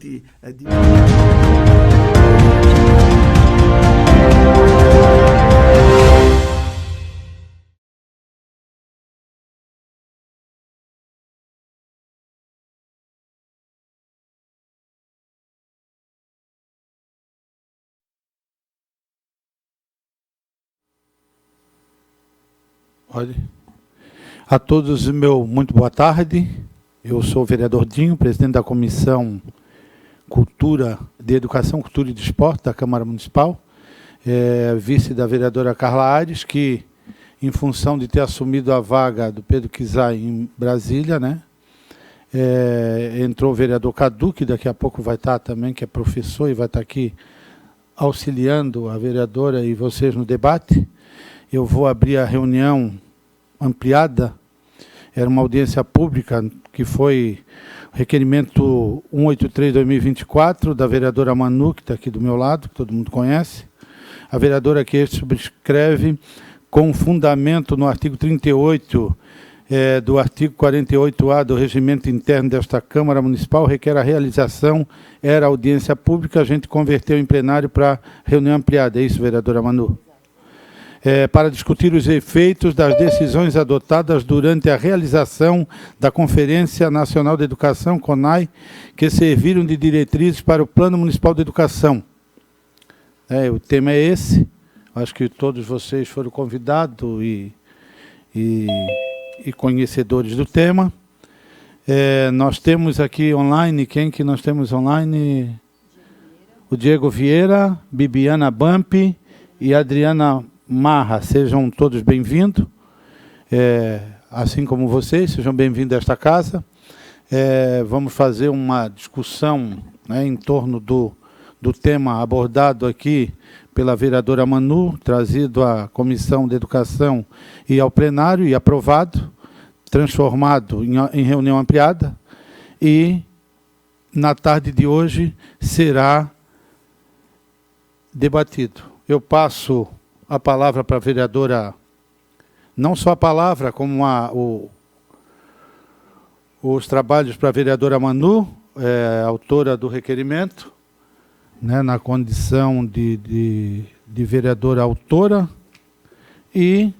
importante. A todos, muito boa tarde. Eu sou o vereador Dinho, presidente da Comissão de Educação, Cultura e Desporto da Câmara Municipal, vice da vereadora Carla Aires, que, em função de ter assumido a vaga do Pedro Kizai em Brasília, né, entrou o vereador Cadu, que daqui a pouco vai estar também, que é professor e vai estar aqui auxiliando a vereadora e vocês no debate. Eu vou abrir a reunião ampliada. Era uma audiência pública que foi requerimento 183/2024 da vereadora Manu, que está aqui do meu lado, que todo mundo conhece. A vereadora que subscreve com fundamento no artigo 38 do artigo 48A do regimento interno desta Câmara Municipal, requer a realização, era audiência pública, a gente converteu em plenário para reunião ampliada. É isso, vereadora Manu? Para discutir os efeitos das decisões adotadas durante a realização da Conferência Nacional de Educação, CONAE, que serviram de diretrizes para o Plano Municipal de Educação. O tema é esse. Acho que todos vocês foram convidados e conhecedores do tema. Nós temos aqui online, quem que nós temos online? O Diego Vieira, Bibiana Bampi e Adriana Marra. Sejam todos bem-vindos, assim como vocês, sejam bem-vindos a esta casa. Vamos fazer uma discussão, né, em torno do tema abordado aqui pela vereadora Manu, trazido à Comissão de Educação e ao plenário e aprovado, transformado em reunião ampliada, e na tarde de hoje será debatido. Eu passo a palavra para a vereadora, não só a palavra, como os trabalhos para a vereadora Manu, autora do requerimento, né, na condição de vereadora autora, e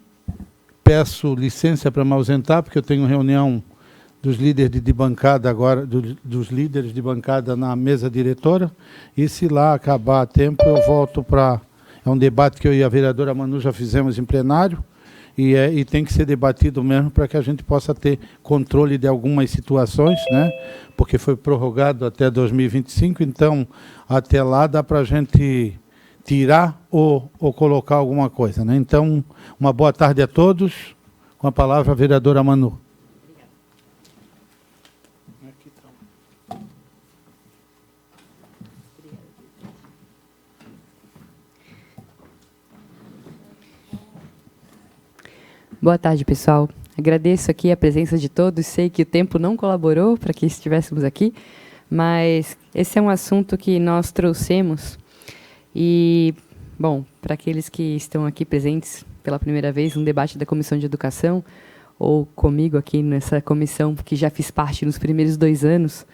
peço licença para me ausentar, porque eu tenho reunião dos líderes de bancada agora, dos líderes de bancada na mesa diretora, e se lá acabar a tempo eu volto para... É um debate que eu e a vereadora Manu já fizemos em plenário, e tem que ser debatido mesmo para que a gente possa ter controle de algumas situações, né? Porque foi prorrogado até 2025, então até lá dá para a gente tirar ou colocar alguma coisa, né? Então, uma boa tarde a todos. Com a palavra a vereadora Manu. Boa tarde, pessoal. Agradeço aqui a presença de todos. Sei que o tempo não colaborou para que estivéssemos aqui, mas esse é um assunto que nós trouxemos. E, bom, para aqueles que estão aqui presentes pela primeira vez no debate da Comissão de Educação, ou comigo aqui nessa comissão, que já fiz parte nos primeiros 2 anos,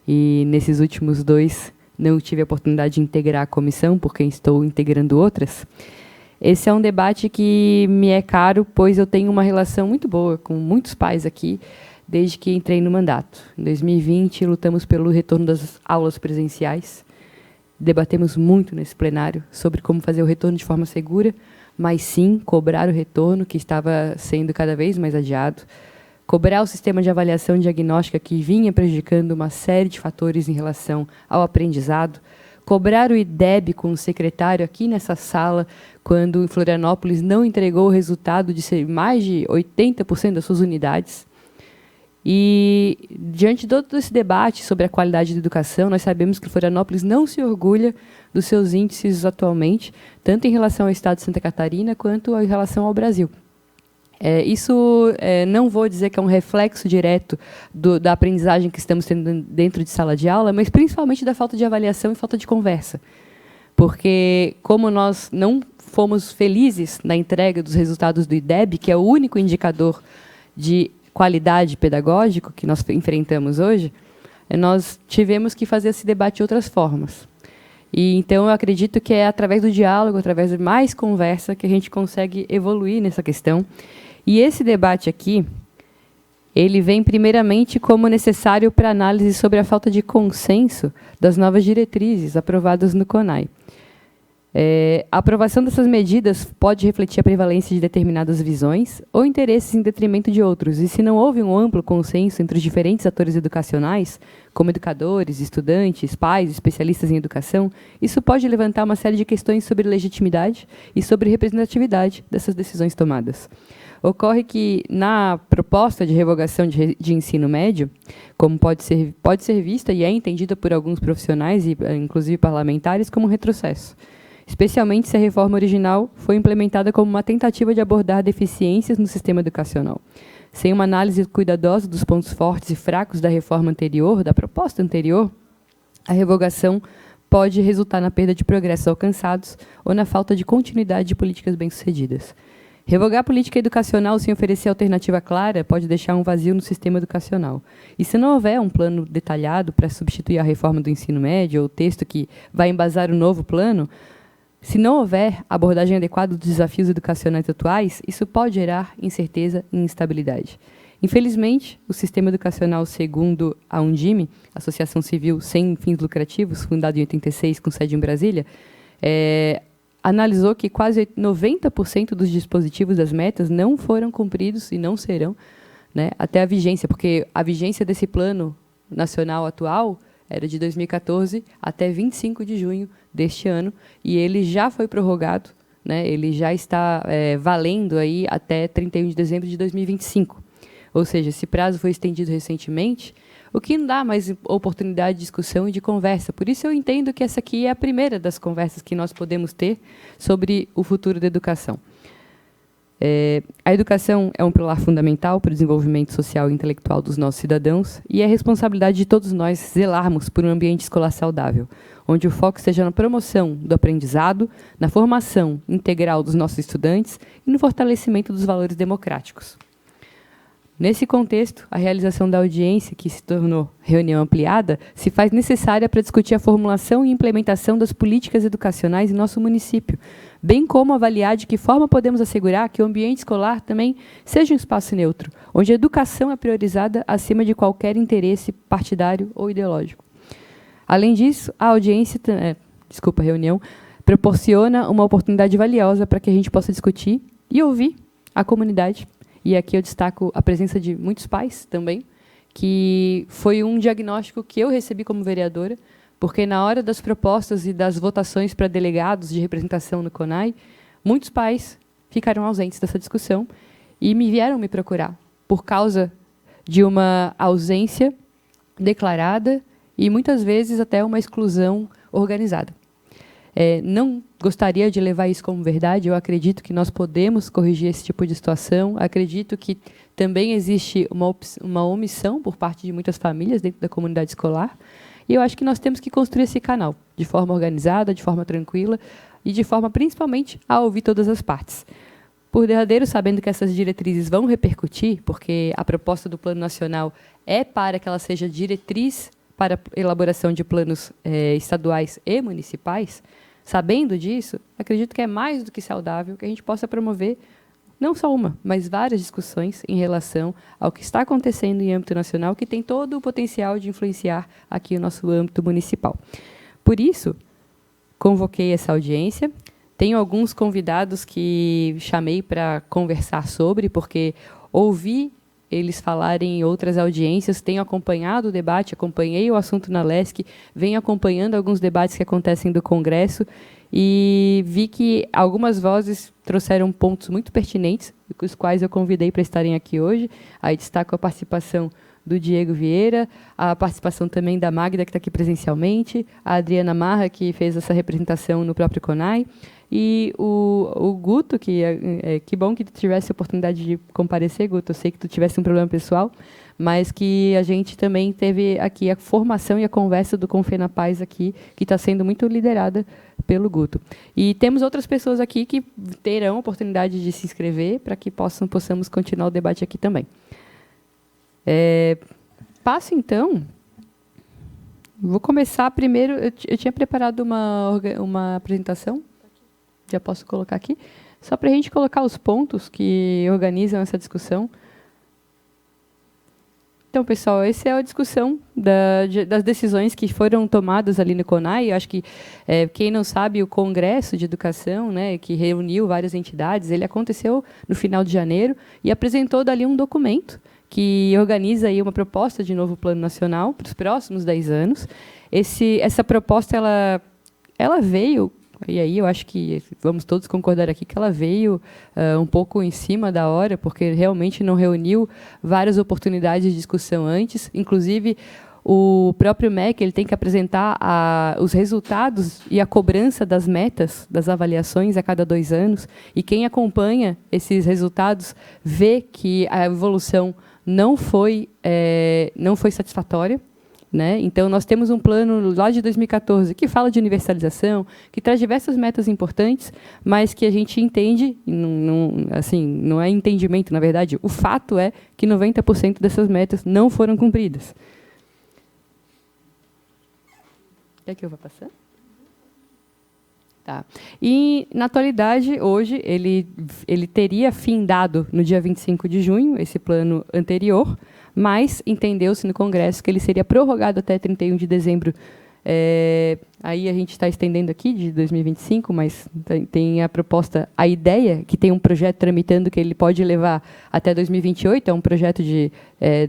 e nesses últimos 2 não tive a oportunidade de integrar a comissão, porque estou integrando outras. Esse é um debate que me é caro, pois eu tenho uma relação muito boa com muitos pais aqui, desde que entrei no mandato. Em 2020, lutamos pelo retorno das aulas presenciais. Debatemos muito nesse plenário sobre como fazer o retorno de forma segura, mas sim cobrar o retorno, que estava sendo cada vez mais adiado. Cobrar o sistema de avaliação diagnóstica, que vinha prejudicando uma série de fatores em relação ao aprendizado. Cobrar o IDEB com o secretário aqui nessa sala, quando em Florianópolis não entregou o resultado de ser mais de 80% das suas unidades. E, diante de todo esse debate sobre a qualidade da educação, nós sabemos que Florianópolis não se orgulha dos seus índices atualmente, tanto em relação ao estado de Santa Catarina, quanto em relação ao Brasil. Isso não vou dizer que é um reflexo direto da aprendizagem que estamos tendo dentro de sala de aula, mas principalmente da falta de avaliação e falta de conversa. Porque, como nós não fomos felizes na entrega dos resultados do IDEB, que é o único indicador de qualidade pedagógico que nós enfrentamos hoje, nós tivemos que fazer esse debate de outras formas. E, então, eu acredito que é através do diálogo, através de mais conversa, que a gente consegue evoluir nessa questão. E esse debate aqui, ele vem primeiramente como necessário para análise sobre a falta de consenso das novas diretrizes aprovadas no CONAI. A aprovação dessas medidas pode refletir a prevalência de determinadas visões ou interesses em detrimento de outros. E se não houve um amplo consenso entre os diferentes atores educacionais, como educadores, estudantes, pais, especialistas em educação, isso pode levantar uma série de questões sobre legitimidade e sobre representatividade dessas decisões tomadas. Ocorre que, na proposta de revogação de ensino médio, como pode ser vista e é entendida por alguns profissionais, e inclusive parlamentares, como um retrocesso, especialmente se a reforma original foi implementada como uma tentativa de abordar deficiências no sistema educacional. Sem uma análise cuidadosa dos pontos fortes e fracos da reforma anterior, da proposta anterior, a revogação pode resultar na perda de progressos alcançados ou na falta de continuidade de políticas bem-sucedidas. Revogar a política educacional sem oferecer alternativa clara pode deixar um vazio no sistema educacional. E se não houver um plano detalhado para substituir a reforma do ensino médio, ou o texto que vai embasar o novo plano, se não houver abordagem adequada dos desafios educacionais atuais, isso pode gerar incerteza e instabilidade. Infelizmente, o sistema educacional, segundo a Undime, Associação Civil Sem Fins Lucrativos, fundada em 86, com sede em Brasília, analisou que quase 90% dos dispositivos das metas não foram cumpridos e não serão, né, até a vigência, porque a vigência desse plano nacional atual era de 2014 até 25 de junho deste ano, e ele já foi prorrogado, né, ele já está valendo aí até 31 de dezembro de 2025. Ou seja, esse prazo foi estendido recentemente, o que não dá mais oportunidade de discussão e de conversa. Por isso eu entendo que essa aqui é a primeira das conversas que nós podemos ter sobre o futuro da educação. A educação é um pilar fundamental para o desenvolvimento social e intelectual dos nossos cidadãos e é responsabilidade de todos nós zelarmos por um ambiente escolar saudável, onde o foco seja na promoção do aprendizado, na formação integral dos nossos estudantes e no fortalecimento dos valores democráticos. Nesse contexto, a realização da audiência, que se tornou reunião ampliada, se faz necessária para discutir a formulação e implementação das políticas educacionais em nosso município, bem como avaliar de que forma podemos assegurar que o ambiente escolar também seja um espaço neutro, onde a educação é priorizada acima de qualquer interesse partidário ou ideológico. Além disso, a reunião proporciona uma oportunidade valiosa para que a gente possa discutir e ouvir a comunidade. E aqui eu destaco a presença de muitos pais também, que foi um diagnóstico que eu recebi como vereadora, porque na hora das propostas e das votações para delegados de representação no CONAI, muitos pais ficaram ausentes dessa discussão e vieram me procurar por causa de uma ausência declarada e muitas vezes até uma exclusão organizada. Não gostaria de levar isso como verdade, eu acredito que nós podemos corrigir esse tipo de situação, acredito que também existe uma omissão por parte de muitas famílias dentro da comunidade escolar, e eu acho que nós temos que construir esse canal de forma organizada, de forma tranquila, e de forma, principalmente, a ouvir todas as partes. Por derradeiro, sabendo que essas diretrizes vão repercutir, porque a proposta do Plano Nacional é para que ela seja diretriz para a elaboração de planos estaduais e municipais, sabendo disso, acredito que é mais do que saudável que a gente possa promover não só uma, mas várias discussões em relação ao que está acontecendo em âmbito nacional, que tem todo o potencial de influenciar aqui o nosso âmbito municipal. Por isso, convoquei essa audiência. Tenho alguns convidados que chamei para conversar sobre, porque ouvi eles falarem em outras audiências, tenho acompanhado o debate, acompanhei o assunto na LESC, venho acompanhando alguns debates que acontecem do Congresso e vi que algumas vozes trouxeram pontos muito pertinentes, os quais eu convidei para estarem aqui hoje. Aí destaco a participação do Diego Vieira, a participação também da Magda, que está aqui presencialmente, a Adriana Marra, que fez essa representação no próprio CONAI, e o Guto, que bom que tu tivesse a oportunidade de comparecer, Guto. Eu sei que tu tivesse um problema pessoal, mas que a gente também teve aqui a formação e a conversa do Confê na Paz aqui, que está sendo muito liderada pelo Guto. E temos outras pessoas aqui que terão a oportunidade de se inscrever para que possamos continuar o debate aqui também. Passo, então, Vou começar primeiro. Eu tinha preparado uma apresentação, já posso colocar aqui, só para a gente colocar os pontos que organizam essa discussão. Então, pessoal, essa é a discussão das decisões que foram tomadas ali no CONAI. Eu acho que, quem não sabe, o Congresso de Educação, né, que reuniu várias entidades, ele aconteceu no final de janeiro e apresentou dali um documento que organiza aí uma proposta de novo Plano Nacional para os próximos 10 anos. Essa proposta ela veio, e aí eu acho que vamos todos concordar aqui, que ela veio um pouco em cima da hora, porque realmente não reuniu várias oportunidades de discussão antes. Inclusive, o próprio MEC ele tem que apresentar os resultados e a cobrança das metas, das avaliações a cada 2 anos, e quem acompanha esses resultados vê que a evolução não foi satisfatória. Né? Então, nós temos um plano lá de 2014 que fala de universalização, que traz diversas metas importantes, mas que a gente entende, não é entendimento, na verdade, o fato é que 90% dessas metas não foram cumpridas. Quer que eu vá passando? Tá. E, na atualidade, hoje, ele teria findado no dia 25 de junho, esse plano anterior, mas entendeu-se no Congresso que ele seria prorrogado até 31 de dezembro. Aí a gente está estendendo aqui, de 2025, mas tem a proposta, a ideia, que tem um projeto tramitando que ele pode levar até 2028, é um projeto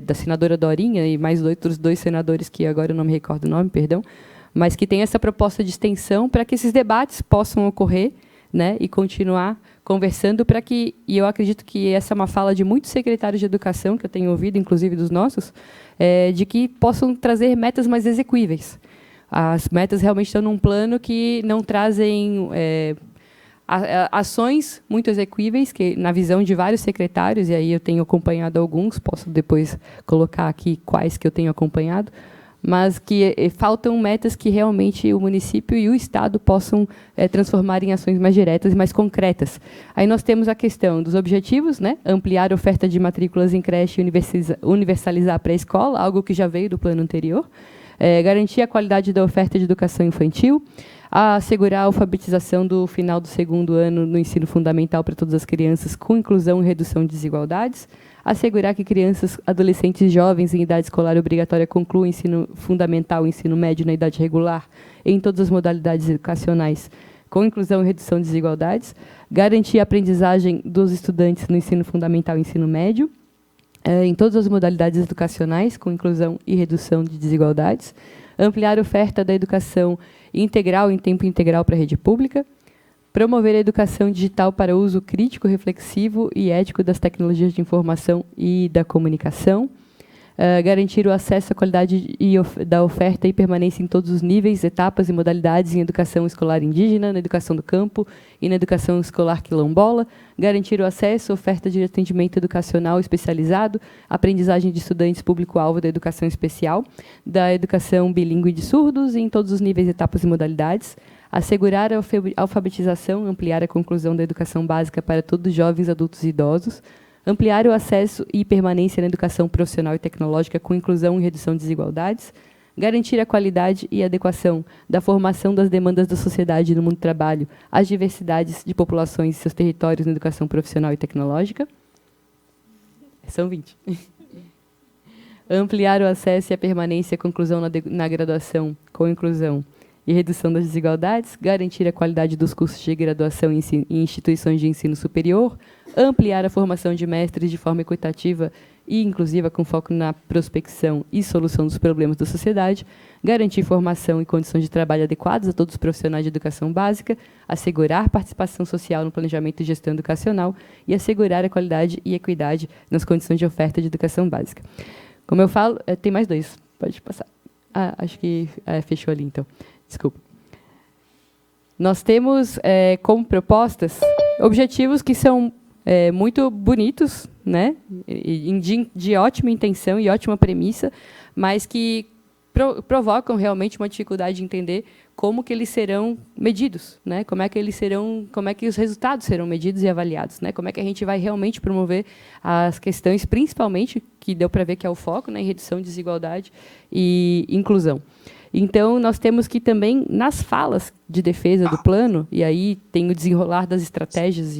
da senadora Dorinha e mais outros 2 senadores, que agora eu não me recordo o nome, perdão, mas que tem essa proposta de extensão para que esses debates possam ocorrer, né, e continuar conversando para que, e eu acredito que essa é uma fala de muitos secretários de educação, que eu tenho ouvido, inclusive dos nossos, de que possam trazer metas mais execuíveis. As metas realmente estão num plano que não trazem ações muito execuíveis, que na visão de vários secretários, e aí eu tenho acompanhado alguns, posso depois colocar aqui quais que eu tenho acompanhado, mas que faltam metas que realmente o município e o Estado possam transformar em ações mais diretas e mais concretas. Aí nós temos a questão dos objetivos, né? Ampliar a oferta de matrículas em creche e universalizar a pré-escola, algo que já veio do plano anterior, garantir a qualidade da oferta de educação infantil, assegurar a alfabetização do final do 2º ano no ensino fundamental para todas as crianças, com inclusão e redução de desigualdades, assegurar que crianças, adolescentes e jovens em idade escolar obrigatória concluam o ensino fundamental e ensino médio na idade regular em todas as modalidades educacionais, com inclusão e redução de desigualdades, garantir a aprendizagem dos estudantes no ensino fundamental e ensino médio, em todas as modalidades educacionais, com inclusão e redução de desigualdades, ampliar a oferta da educação integral em tempo integral para a rede pública, promover a educação digital para uso crítico, reflexivo e ético das tecnologias de informação e da comunicação, garantir o acesso à qualidade da oferta e permanência em todos os níveis, etapas e modalidades em educação escolar indígena, na educação do campo e na educação escolar quilombola, garantir o acesso à oferta de atendimento educacional especializado, aprendizagem de estudantes público-alvo da educação especial, da educação bilíngue de surdos em todos os níveis, etapas e modalidades, assegurar a alfabetização, ampliar a conclusão da educação básica para todos os jovens, adultos e idosos, ampliar o acesso e permanência na educação profissional e tecnológica com inclusão e redução de desigualdades, garantir a qualidade e adequação da formação das demandas da sociedade no mundo do trabalho às diversidades de populações e seus territórios na educação profissional e tecnológica. São 20. Ampliar o acesso e a permanência e a conclusão na graduação com inclusão e redução das desigualdades, garantir a qualidade dos cursos de graduação em instituições de ensino superior, ampliar a formação de mestres de forma equitativa e inclusiva com foco na prospecção e solução dos problemas da sociedade, garantir formação e condições de trabalho adequadas a todos os profissionais de educação básica, assegurar participação social no planejamento e gestão educacional e assegurar a qualidade e equidade nas condições de oferta de educação básica. Como eu falo, tem mais 2, pode passar. Acho que fechou ali, então. Desculpa. Nós temos como propostas objetivos que são muito bonitos, né, de ótima intenção e ótima premissa, mas que provocam realmente uma dificuldade de entender como que eles serão medidos, né, como é que os resultados serão medidos e avaliados, né, como é que a gente vai realmente promover as questões, principalmente, que deu para ver que é o foco, né, em redução de desigualdade e inclusão. Então, nós temos que também, nas falas de defesa do plano, e aí tem o desenrolar das estratégias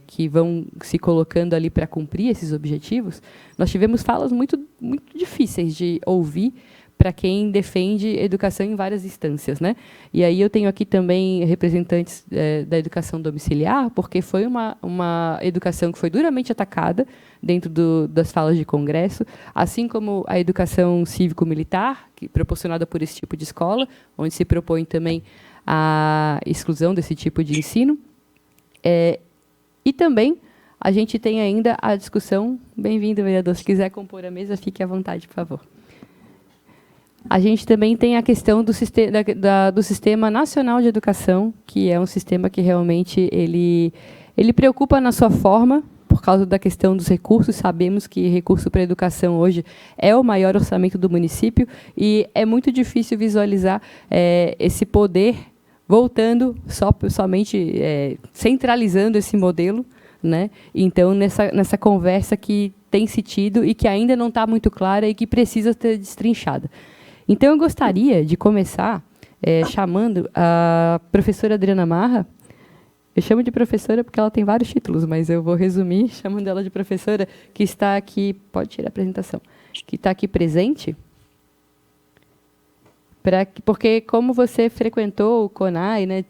que vão se colocando ali para cumprir esses objetivos, nós tivemos falas muito, muito difíceis de ouvir para quem defende educação em várias instâncias, né? E aí eu tenho aqui também representantes da educação domiciliar, porque foi uma educação que foi duramente atacada dentro das falas de congresso, assim como a educação cívico-militar, proporcionada por esse tipo de escola, onde se propõe também a exclusão desse tipo de ensino. E também a gente tem ainda a discussão... Bem-vindo, vereador. Se quiser compor a mesa, fique à vontade, por favor. A gente também tem a questão do Sistema Nacional de Educação, que é um sistema que realmente ele preocupa na sua forma, por causa da questão dos recursos. Sabemos que recurso para a educação hoje é o maior orçamento do município e é muito difícil visualizar esse poder voltando somente centralizando esse modelo, né? Então, nessa conversa que tem se tido e que ainda não está muito clara e que precisa ser destrinchada. Então, eu gostaria de começar chamando a professora Adriana Marra. Eu chamo de professora porque ela tem vários títulos, mas eu vou resumir chamando ela de professora, que está aqui... Pode tirar a apresentação. Que está aqui presente. Porque, como você frequentou o CONAI, né,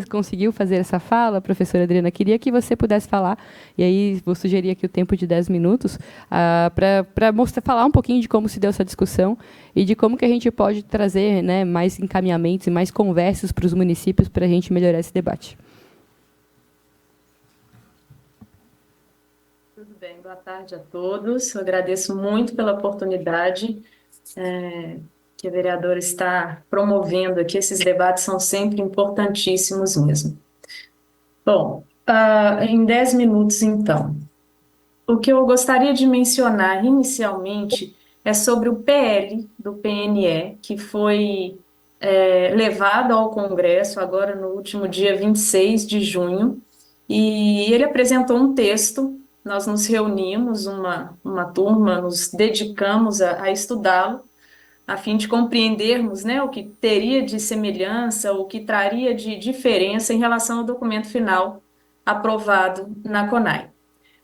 conseguiu fazer essa fala, professora Adriana, queria que você pudesse falar, e aí vou sugerir aqui o tempo de 10 minutos, para falar um pouquinho de como se deu essa discussão e de como que a gente pode trazer, né, mais encaminhamentos e mais conversas para os municípios para a gente melhorar esse debate. Tudo bem, boa tarde a todos. Eu agradeço muito pela oportunidade que a vereadora está promovendo aqui. Esses debates são sempre importantíssimos mesmo. Bom, em 10 minutos, então. O que eu gostaria de mencionar inicialmente é sobre o PL do PNE, que foi levado ao Congresso agora no último dia 26 de junho, e ele apresentou um texto. Nós nos reunimos, uma turma, nos dedicamos a estudá-lo, a fim de compreendermos, né, o que teria de semelhança, o que traria de diferença em relação ao documento final aprovado na CONAI.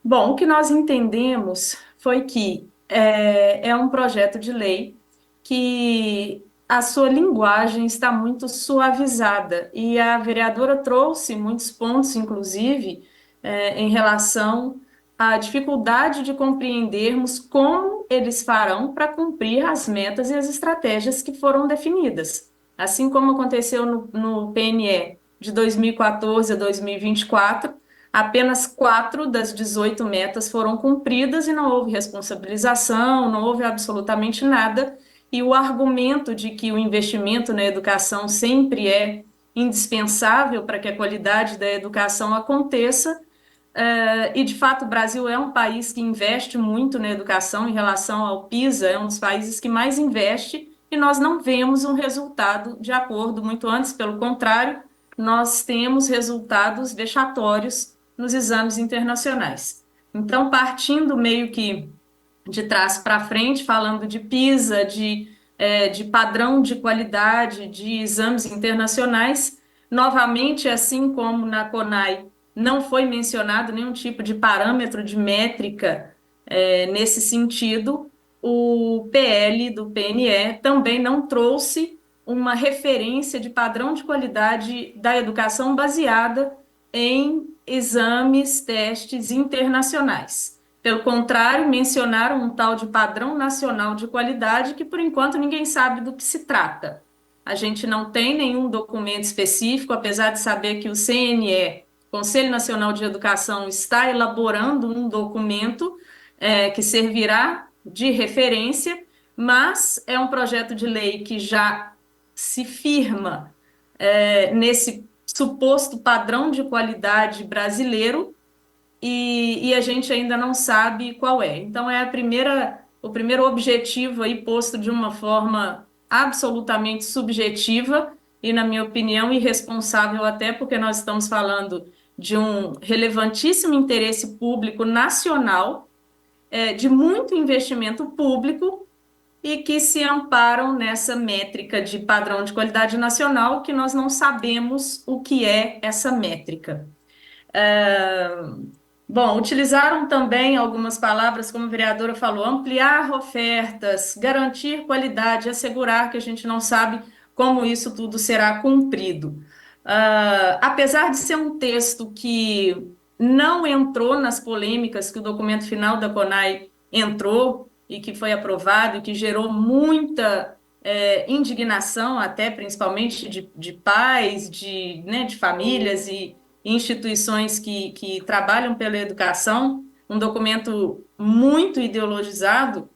Bom, o que nós entendemos foi que é um projeto de lei que a sua linguagem está muito suavizada, e a vereadora trouxe muitos pontos, inclusive, em relação à dificuldade de compreendermos como eles farão para cumprir as metas e as estratégias que foram definidas. Assim como aconteceu no PNE de 2014 a 2024, apenas 4 das 18 metas foram cumpridas e não houve responsabilização, não houve absolutamente nada. E o argumento de que o investimento na educação sempre é indispensável para que a qualidade da educação aconteça, e de fato o Brasil é um país que investe muito na educação em relação ao PISA, é um dos países que mais investe, e nós não vemos um resultado de acordo, muito antes, pelo contrário, nós temos resultados vexatórios nos exames internacionais. Então, partindo meio que de trás para frente, falando de PISA, de padrão de qualidade de exames internacionais, novamente, assim como na CONAI, não foi mencionado nenhum tipo de parâmetro de métrica nesse sentido. O PL do PNE também não trouxe uma referência de padrão de qualidade da educação baseada em exames, testes internacionais. Pelo contrário, mencionaram um tal de padrão nacional de qualidade que, por enquanto, ninguém sabe do que se trata. A gente não tem nenhum documento específico, apesar de saber que o CNE, Conselho Nacional de Educação, está elaborando um documento que servirá de referência, mas é um projeto de lei que já se firma nesse suposto padrão de qualidade brasileiro, e a gente ainda não sabe qual é. Então, o primeiro objetivo aí posto de uma forma absolutamente subjetiva e, na minha opinião, irresponsável, até porque nós estamos falando de um relevantíssimo interesse público nacional, de muito investimento público, e que se amparam nessa métrica de padrão de qualidade nacional, que nós não sabemos o que é essa métrica. Bom, utilizaram também algumas palavras, como a vereadora falou, ampliar ofertas, garantir qualidade, assegurar que a gente não sabe como isso tudo será cumprido. Apesar de ser um texto que não entrou nas polêmicas que o documento final da CONAI entrou e que foi aprovado e que gerou muita indignação, até principalmente de pais, né, de famílias e instituições que trabalham pela educação, um documento muito ideologizado.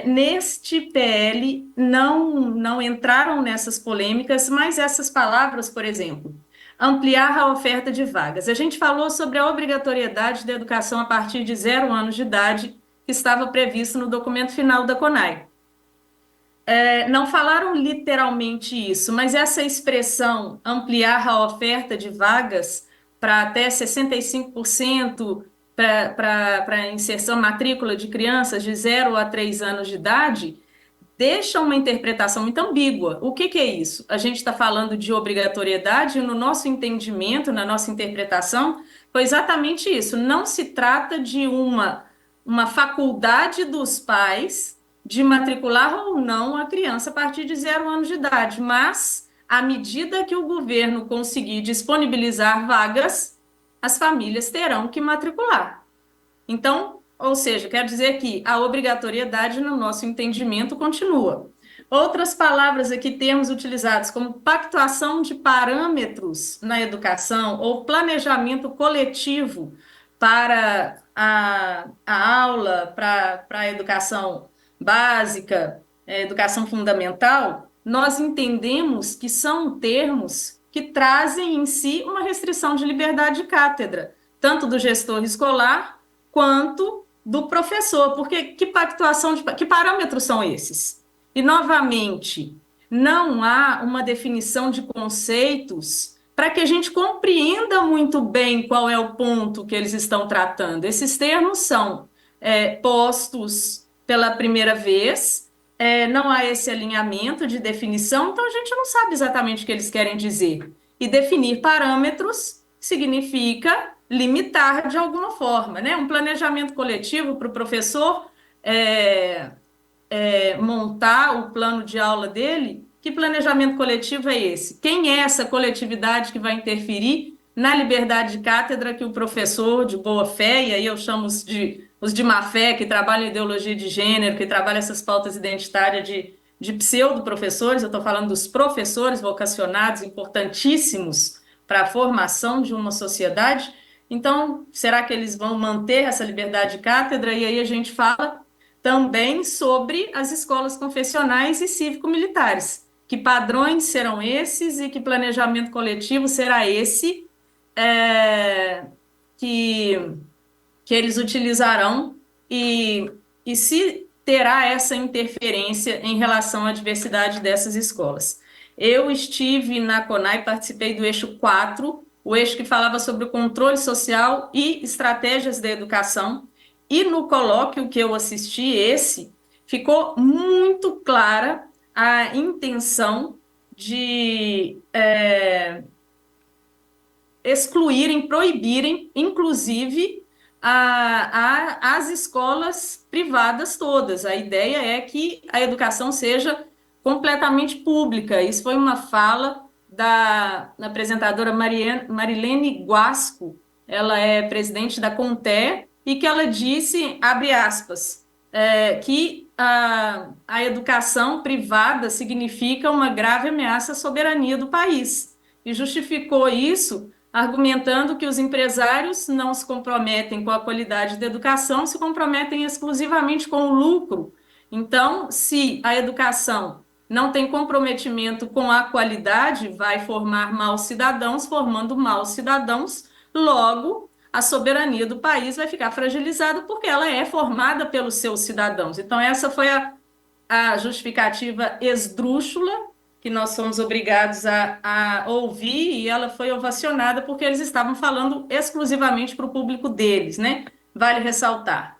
Neste PL não entraram nessas polêmicas, mas essas palavras, por exemplo, ampliar a oferta de vagas. A gente falou sobre a obrigatoriedade da educação a partir de 0 anos de idade, que estava previsto no documento final da CONAI. Não falaram literalmente isso, mas essa expressão ampliar a oferta de vagas para até 65% para inserção matrícula de crianças de 0 a 3 anos de idade, deixa uma interpretação muito ambígua. O que é isso? A gente está falando de obrigatoriedade e no nosso entendimento, na nossa interpretação, foi exatamente isso. Não se trata de uma faculdade dos pais de matricular ou não a criança a partir de 0 anos de idade, mas à medida que o governo conseguir disponibilizar vagas, as famílias terão que matricular. Então, ou seja, quer dizer que a obrigatoriedade, no nosso entendimento, continua. Outras palavras aqui temos utilizadas como pactuação de parâmetros na educação ou planejamento coletivo para a aula, para a educação básica, educação fundamental, nós entendemos que são termos que trazem em si uma restrição de liberdade de cátedra, tanto do gestor escolar quanto do professor, porque que parâmetros são esses? E, novamente, não há uma definição de conceitos para que a gente compreenda muito bem qual é o ponto que eles estão tratando. Esses termos são postos pela primeira vez, não há esse alinhamento de definição, então a gente não sabe exatamente o que eles querem dizer. E definir parâmetros significa limitar de alguma forma, né? Um planejamento coletivo para o professor montar o plano de aula dele. Que planejamento coletivo é esse? Quem é essa coletividade que vai interferir na liberdade de cátedra que o professor de boa fé, e aí eu chamo os de má fé, que trabalham ideologia de gênero, que trabalham essas pautas identitárias de pseudo-professores, eu estou falando dos professores vocacionados, importantíssimos para a formação de uma sociedade. Então, será que eles vão manter essa liberdade de cátedra? E aí a gente fala também sobre as escolas confessionais e cívico-militares. Que padrões serão esses e que planejamento coletivo será esse que eles utilizarão e se terá essa interferência em relação à diversidade dessas escolas. Eu estive na CONAI, participei do eixo 4, o eixo que falava sobre o controle social e estratégias da educação, e no colóquio que eu assisti, ficou muito clara a intenção de excluírem, proibirem, inclusive, as escolas privadas todas. A ideia é que a educação seja completamente pública. Isso foi uma fala da apresentadora Marilene Guasco, ela é presidente da CONTE, e que ela disse, abre aspas, que a educação privada significa uma grave ameaça à soberania do país. E justificou isso argumentando que os empresários não se comprometem com a qualidade da educação, se comprometem exclusivamente com o lucro. Então, se a educação não tem comprometimento com a qualidade, vai formar maus cidadãos, formando maus cidadãos, logo a soberania do país vai ficar fragilizada porque ela é formada pelos seus cidadãos. Então, essa foi a justificativa esdrúxula que nós fomos obrigados a ouvir, e ela foi ovacionada porque eles estavam falando exclusivamente para o público deles, né? Vale ressaltar.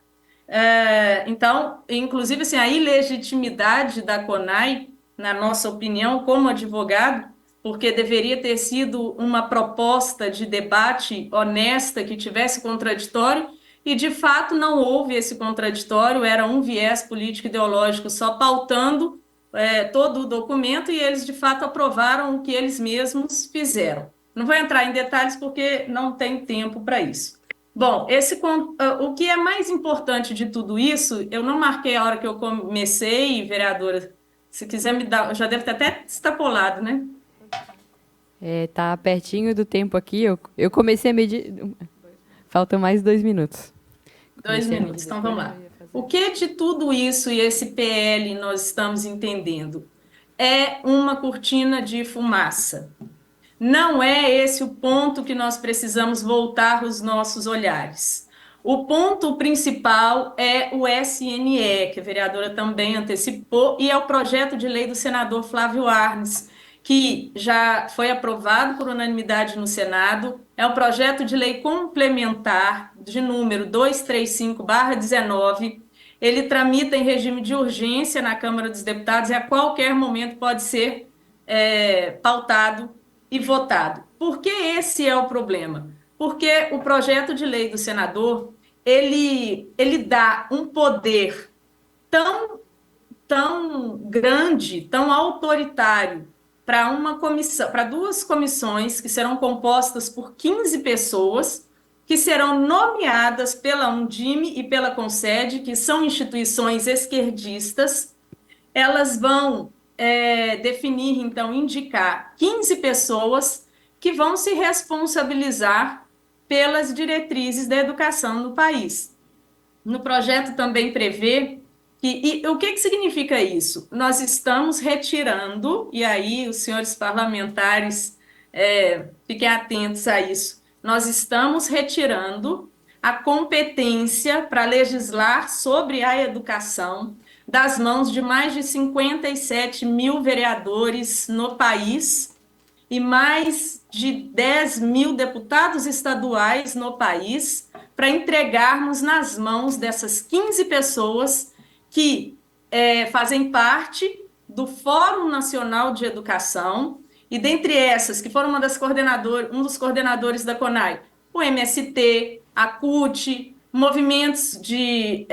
Então, inclusive, assim, a ilegitimidade da CONAI, na nossa opinião, como advogado, porque deveria ter sido uma proposta de debate honesta, que tivesse contraditório, e de fato não houve esse contraditório, era um viés político-ideológico só pautando todo o documento, e eles de fato aprovaram o que eles mesmos fizeram. Não vou entrar em detalhes porque não tem tempo para isso. Bom, o que é mais importante de tudo isso, eu não marquei a hora que eu comecei, vereadora. Se quiser me dar, já deve ter até extrapolado, né? Tá pertinho do tempo aqui. Eu comecei a medir. Faltam mais 2 minutos. Dois Comecei a medir minutos, então depois, vamos eu lá. ia fazer. O que de tudo isso e esse PL nós estamos entendendo? É uma cortina de fumaça. Não é esse o ponto que nós precisamos voltar os nossos olhares. O ponto principal é o SNE, que a vereadora também antecipou, e é o projeto de lei do senador Flávio Arnes, que já foi aprovado por unanimidade no Senado. É o projeto de lei complementar de número 235/19. Ele tramita em regime de urgência na Câmara dos Deputados e a qualquer momento pode ser pautado e votado. Por que esse é o problema? Porque o projeto de lei do senador, ele dá um poder tão, tão grande, tão autoritário para uma comissão, para duas comissões que serão compostas por 15 pessoas, que serão nomeadas pela Undime e pela Concede, que são instituições esquerdistas. Elas vão definir, então, indicar 15 pessoas que vão se responsabilizar pelas diretrizes da educação no país. No projeto também prevê que, e o que significa isso? Nós estamos retirando, e aí os senhores parlamentares fiquem atentos a isso, nós estamos retirando a competência para legislar sobre a educação das mãos de mais de 57 mil vereadores no país e mais de 10 mil deputados estaduais no país, para entregarmos nas mãos dessas 15 pessoas que fazem parte do Fórum Nacional de Educação, e dentre essas, que foram um dos coordenadores da CONAI, o MST, a CUT, movimentos de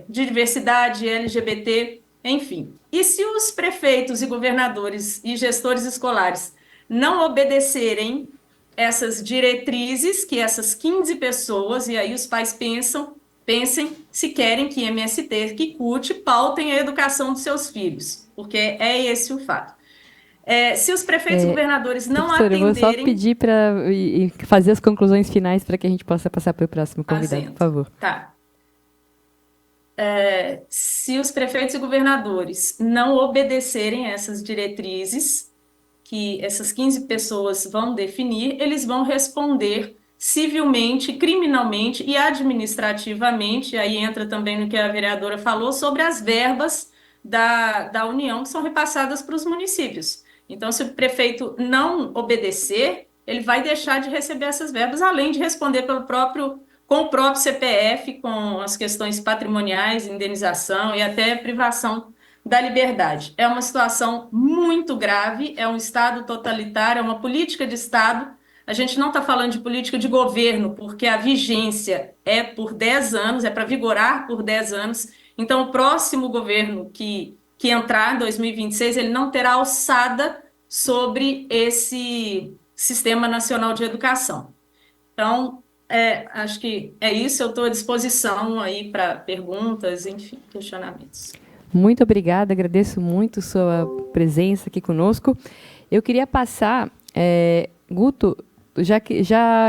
diversidade LGBT, enfim. E se os prefeitos e governadores e gestores escolares não obedecerem essas diretrizes que essas 15 pessoas, e aí os pais pensem se querem que MST, que CUT, pautem a educação dos seus filhos, porque é esse o fato. Se os prefeitos e governadores não Professora, eu vou só atenderem... pedir para fazer as conclusões finais para que a gente possa passar para o próximo convidado, por favor. Tá. Se os prefeitos e governadores não obedecerem essas diretrizes, que essas 15 pessoas vão definir, eles vão responder civilmente, criminalmente e administrativamente. Aí entra também no que a vereadora falou sobre as verbas da União que são repassadas para os municípios. Então, se o prefeito não obedecer, ele vai deixar de receber essas verbas, além de responder com o próprio CPF, com as questões patrimoniais, indenização e até privação da liberdade. É uma situação muito grave, é um Estado totalitário, é uma política de Estado. A gente não está falando de política de governo, porque a vigência é por 10 anos, é para vigorar por 10 anos. Então, o próximo governo que entrar em 2026, ele não terá alçada sobre esse Sistema Nacional de Educação. Então, acho que é isso, eu estou à disposição aí para perguntas, enfim, questionamentos. Muito obrigada, agradeço muito sua presença aqui conosco. Eu queria passar, Guto, já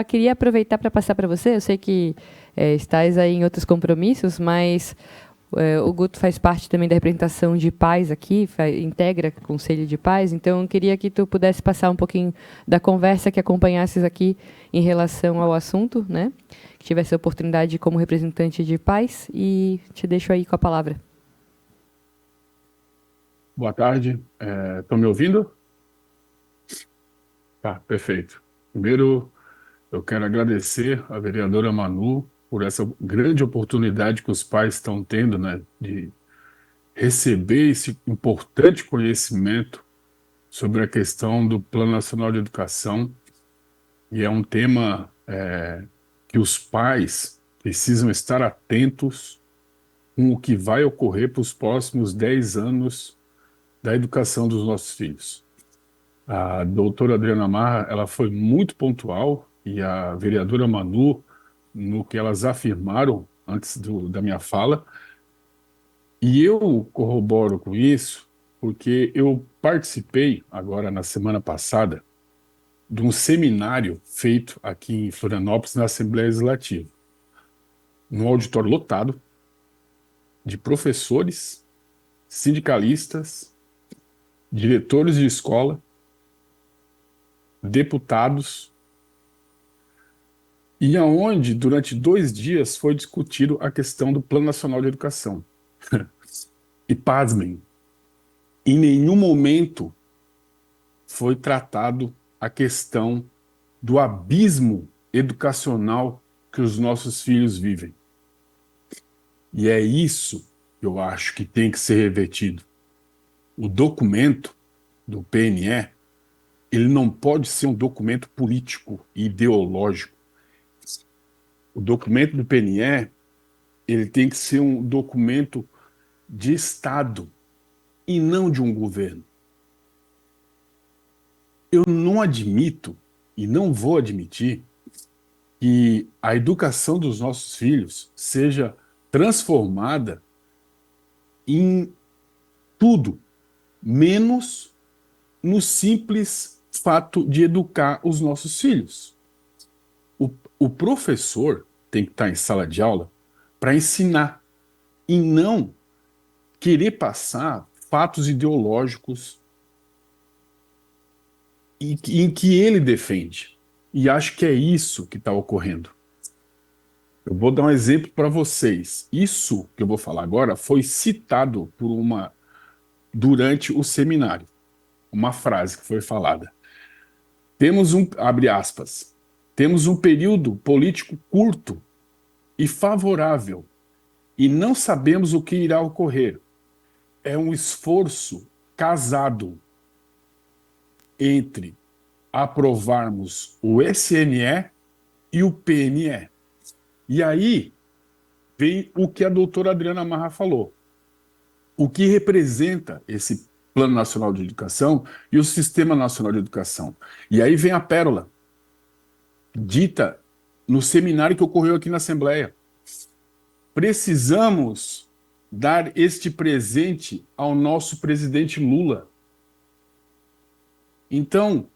queria aproveitar para passar para você, eu sei que estás aí em outros compromissos, mas o Guto faz parte também da representação de pais aqui, integra o Conselho de Pais, então eu queria que tu pudesse passar um pouquinho da conversa que acompanhasses aqui em relação ao assunto, né? Que tivesse a oportunidade como representante de pais, e te deixo aí com a palavra. Boa tarde, estão me ouvindo? Tá, perfeito. Primeiro, eu quero agradecer à vereadora Manu por essa grande oportunidade que os pais estão tendo, né, de receber esse importante conhecimento sobre a questão do Plano Nacional de Educação. E é um tema que os pais precisam estar atentos com o que vai ocorrer para os próximos 10 anos da educação dos nossos filhos. A doutora Adriana Marra, ela foi muito pontual, e a vereadora Manu, no que elas afirmaram antes da minha fala, e eu corroboro com isso, porque eu participei, agora na semana passada, de um seminário feito aqui em Florianópolis, na Assembleia Legislativa, num auditório lotado, de professores, sindicalistas, diretores de escola, deputados, e aonde, durante 2 dias, foi discutido a questão do Plano Nacional de Educação. E pasmem, em nenhum momento foi tratado a questão do abismo educacional que os nossos filhos vivem. E é isso que eu acho que tem que ser revertido. O documento do PNE, ele não pode ser um documento político e ideológico. O documento do PNE, ele tem que ser um documento de Estado e não de um governo. Eu não admito e não vou admitir que a educação dos nossos filhos seja transformada em tudo, menos no simples fato de educar os nossos filhos. O professor tem que estar em sala de aula para ensinar e não querer passar fatos ideológicos em que ele defende. E acho que é isso que está ocorrendo. Eu vou dar um exemplo para vocês. Isso que eu vou falar agora foi citado durante o seminário. Uma frase que foi falada. Abre aspas, temos um período político curto e favorável e não sabemos o que irá ocorrer. É um esforço casado entre aprovarmos o SNE e o PNE. E aí vem o que a doutora Adriana Marra falou. O que representa esse Plano Nacional de Educação e o Sistema Nacional de Educação. E aí vem a pérola, dita no seminário que ocorreu aqui na Assembleia. Precisamos dar este presente ao nosso presidente Lula. Então,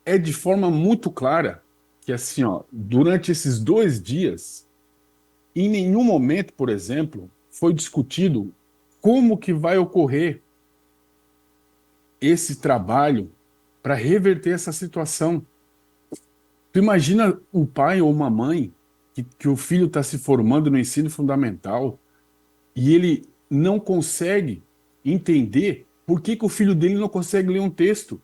é de forma muito clara que, assim, durante esses 2 dias, em nenhum momento, por exemplo, foi discutido como que vai ocorrer esse trabalho para reverter essa situação. Tu imagina um pai ou uma mãe que o filho está se formando no ensino fundamental e ele não consegue entender por que o filho dele não consegue ler um texto.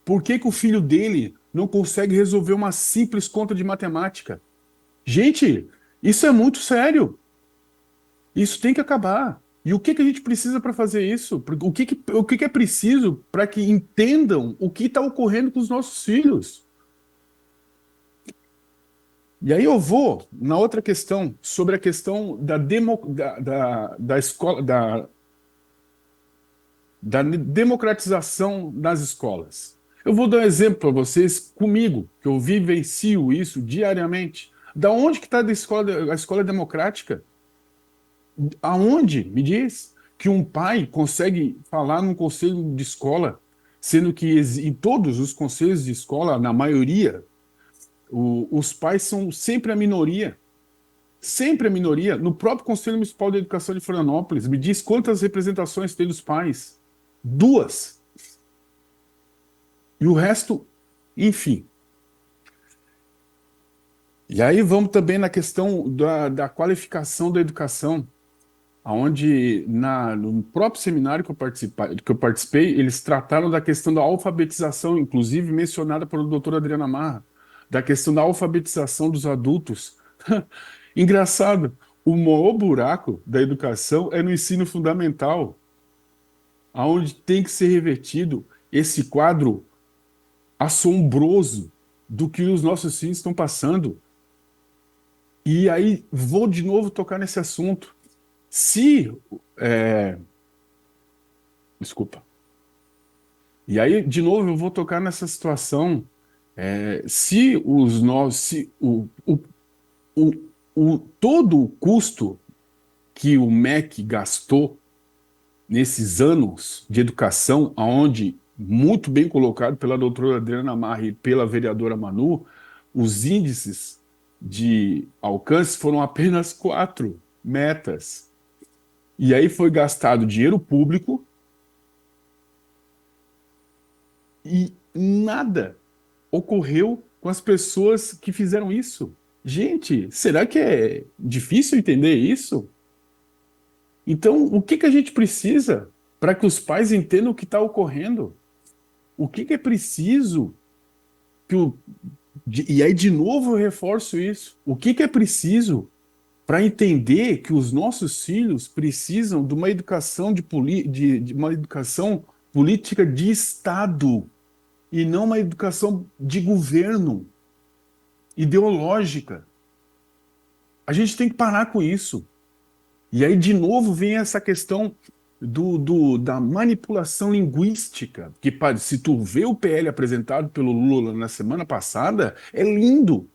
Por que o filho dele não consegue resolver uma simples conta de matemática? Gente, isso é muito sério. Isso tem que acabar. E o que a gente precisa para fazer isso? O que é preciso para que entendam o que está ocorrendo com os nossos filhos? E aí eu vou na outra questão, sobre a questão da escola, da democratização das escolas. Eu vou dar um exemplo para vocês comigo, que eu vivencio isso diariamente. Da onde que está a escola democrática? Aonde, me diz, que um pai consegue falar num conselho de escola, sendo que em todos os conselhos de escola, na maioria, os pais são sempre a minoria. Sempre a minoria. No próprio Conselho Municipal de Educação de Florianópolis, me diz quantas representações tem dos pais. 2. E o resto, enfim. E aí vamos também na questão da qualificação da educação, onde no próprio seminário que eu participei, eles trataram da questão da alfabetização, inclusive mencionada pela doutora Adriana Marra, da questão da alfabetização dos adultos Engraçado, o maior buraco da educação é no ensino fundamental, aonde tem que ser revertido esse quadro assombroso do que os nossos filhos estão passando. E aí vou de novo tocar nesse assunto. Se, desculpa. E aí de novo eu vou tocar nessa situação. Se os nossos, se todo o custo que o MEC gastou nesses anos de educação, aonde, muito bem colocado pela doutora Adriana Marri e pela vereadora Manu, os índices de alcance foram apenas 4 metas. E aí foi gastado dinheiro público e nada ocorreu com as pessoas que fizeram isso. Gente, será que é difícil entender isso? Então, o que a gente precisa para que os pais entendam o que está ocorrendo? O que é preciso que e aí, de novo, eu reforço isso. O que é preciso para entender que os nossos filhos precisam de uma educação de uma educação política de Estado e não uma educação de governo ideológica? A gente tem que parar com isso. E aí, de novo, vem essa questão da manipulação linguística, que se tu vê o PL apresentado pelo Lula na semana passada, é lindo.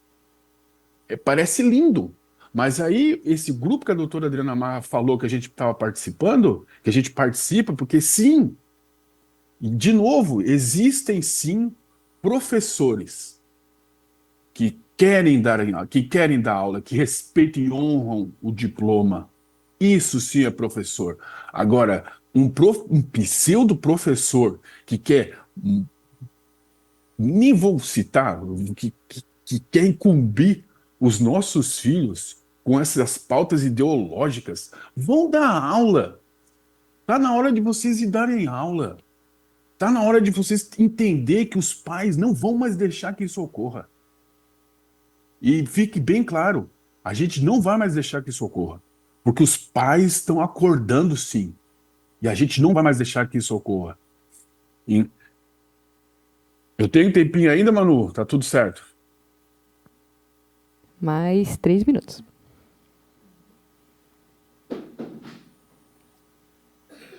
Parece lindo. Mas aí, esse grupo que a doutora Adriana Marra falou que a gente estava participando, que a gente participa, porque sim, e de novo, existem sim professores que querem dar aula, que respeitam e honram o diploma. Isso sim é professor. Agora, um pseudo-professor que quer, nem vou citar, que quer incumbir os nossos filhos com essas pautas ideológicas, vão dar aula. Está na hora de vocês ir darem aula. Está na hora de vocês entender que os pais não vão mais deixar que isso ocorra. E fique bem claro, a gente não vai mais deixar que isso ocorra. Porque os pais estão acordando, sim. E a gente não vai mais deixar que isso ocorra. Eu tenho um tempinho ainda, Manu? Tá tudo certo? Mais 3 minutos.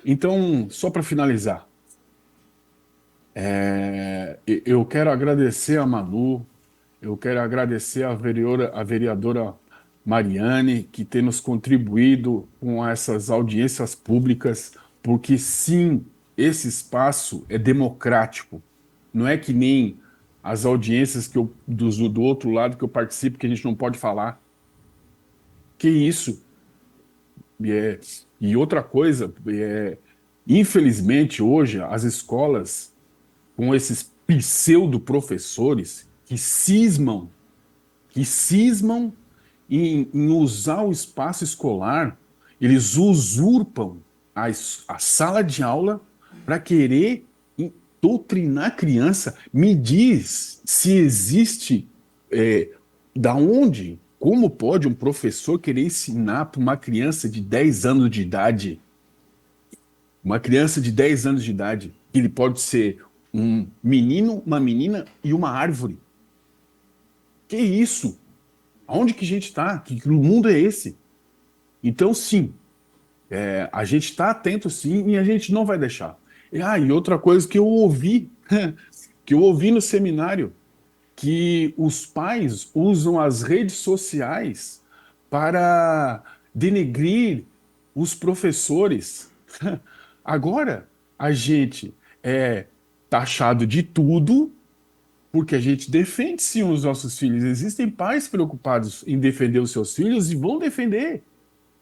Então, só para finalizar, eu quero agradecer a Manu, eu quero agradecer a vereadora Mariane, que tem nos contribuído com essas audiências públicas, porque sim, esse espaço é democrático. Não é que nem as audiências do outro lado que eu participo, que a gente não pode falar. Que isso? E outra coisa, infelizmente hoje as escolas, com esses pseudo-professores que cismam em usar o espaço escolar, eles usurpam a sala de aula para querer doutrinar a criança. Me diz se existe, da onde, como pode um professor querer ensinar para uma criança de 10 anos de idade, que ele pode ser um menino, uma menina e uma árvore? Que isso? Aonde que a gente está? Que mundo é esse? Então, sim, a gente está atento, sim, e a gente não vai deixar. E outra coisa que eu ouvi, que eu ouvi no seminário, que os pais usam as redes sociais para denegrir os professores. Agora, a gente é taxado de tudo, porque a gente defende sim os nossos filhos. Existem pais preocupados em defender os seus filhos e vão defender,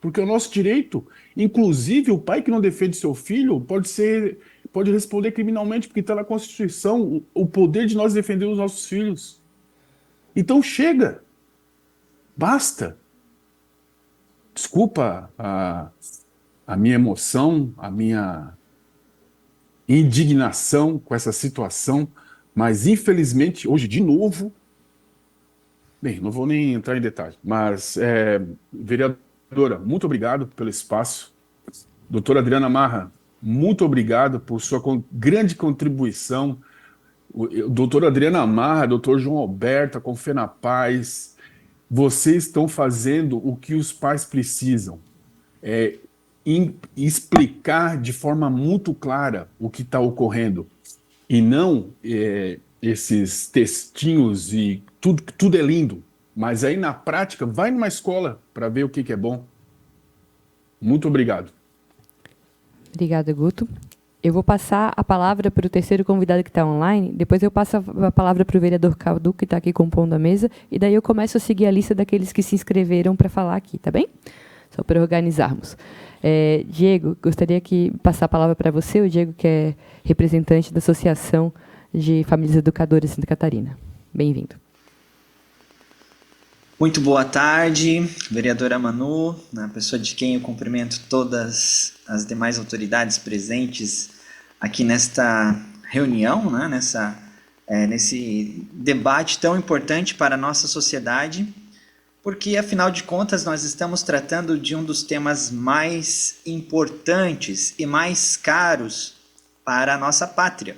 porque é o nosso direito. Inclusive, o pai que não defende seu filho pode responder criminalmente, porque está na Constituição o poder de nós defender os nossos filhos. Então chega, basta. Desculpa a minha emoção, a minha indignação com essa situação, mas infelizmente hoje, de novo, Bem, não vou nem entrar em detalhe, mas, vereadora, muito obrigado pelo espaço. Doutora Adriana Marra, muito obrigado por sua grande contribuição. Doutora Adriana Marra, doutor João Alberto, a Confenapaz, vocês estão fazendo o que os pais precisam. Explicar de forma muito clara o que está ocorrendo. E não esses textinhos e tudo é lindo. Mas aí na prática, vai numa escola para ver o que é bom. Muito obrigado. Obrigada, Guto. Eu vou passar a palavra para o terceiro convidado que está online, depois eu passo a palavra para o vereador Cadu, que está aqui compondo a mesa, e daí eu começo a seguir a lista daqueles que se inscreveram para falar aqui, tá bem? Só para organizarmos. Diego, gostaria de passar a palavra para você, o Diego, que é representante da Associação de Famílias Educadoras de Santa Catarina. Bem-vindo. Muito boa tarde, vereadora Manu, na pessoa de quem eu cumprimento todas as demais autoridades presentes aqui nesta reunião, né, nesse debate tão importante para a nossa sociedade, porque, afinal de contas, nós estamos tratando de um dos temas mais importantes e mais caros para a nossa pátria,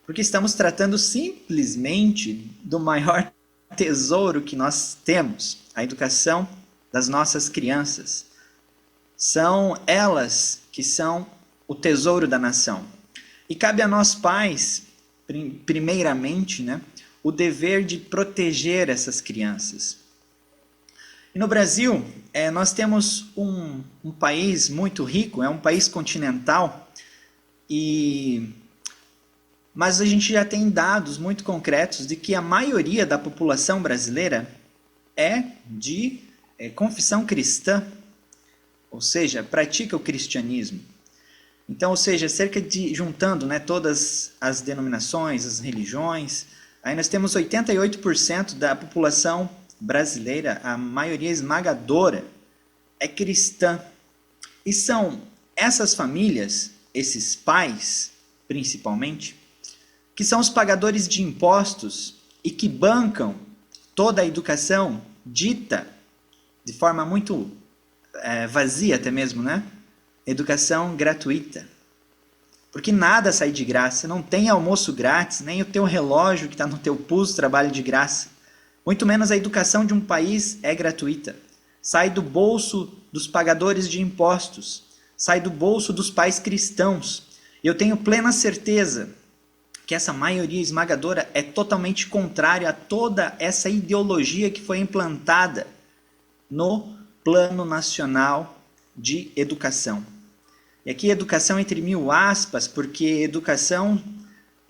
porque estamos tratando simplesmente do maior tesouro que nós temos, a educação das nossas crianças. São elas que são o tesouro da nação. E cabe a nós pais, primeiramente, né, o dever de proteger essas crianças. E no Brasil, nós temos um país muito rico, é um país continental, mas a gente já tem dados muito concretos de que a maioria da população brasileira é de confissão cristã, ou seja, pratica o cristianismo. Então, ou seja, juntando, né, todas as denominações, as religiões, aí nós temos 88% da população brasileira, a maioria esmagadora, é cristã. E são essas famílias, esses pais, principalmente, que são os pagadores de impostos e que bancam toda a educação dita de forma muito vazia até mesmo, né? Educação gratuita. Porque nada sai de graça, não tem almoço grátis, nem o teu relógio que está no teu pulso trabalha de graça. Muito menos a educação de um país é gratuita. Sai do bolso dos pagadores de impostos, sai do bolso dos pais cristãos. E eu tenho plena certeza que essa maioria esmagadora é totalmente contrária a toda essa ideologia que foi implantada no Plano Nacional de Educação. E aqui educação entre mil aspas, porque educação,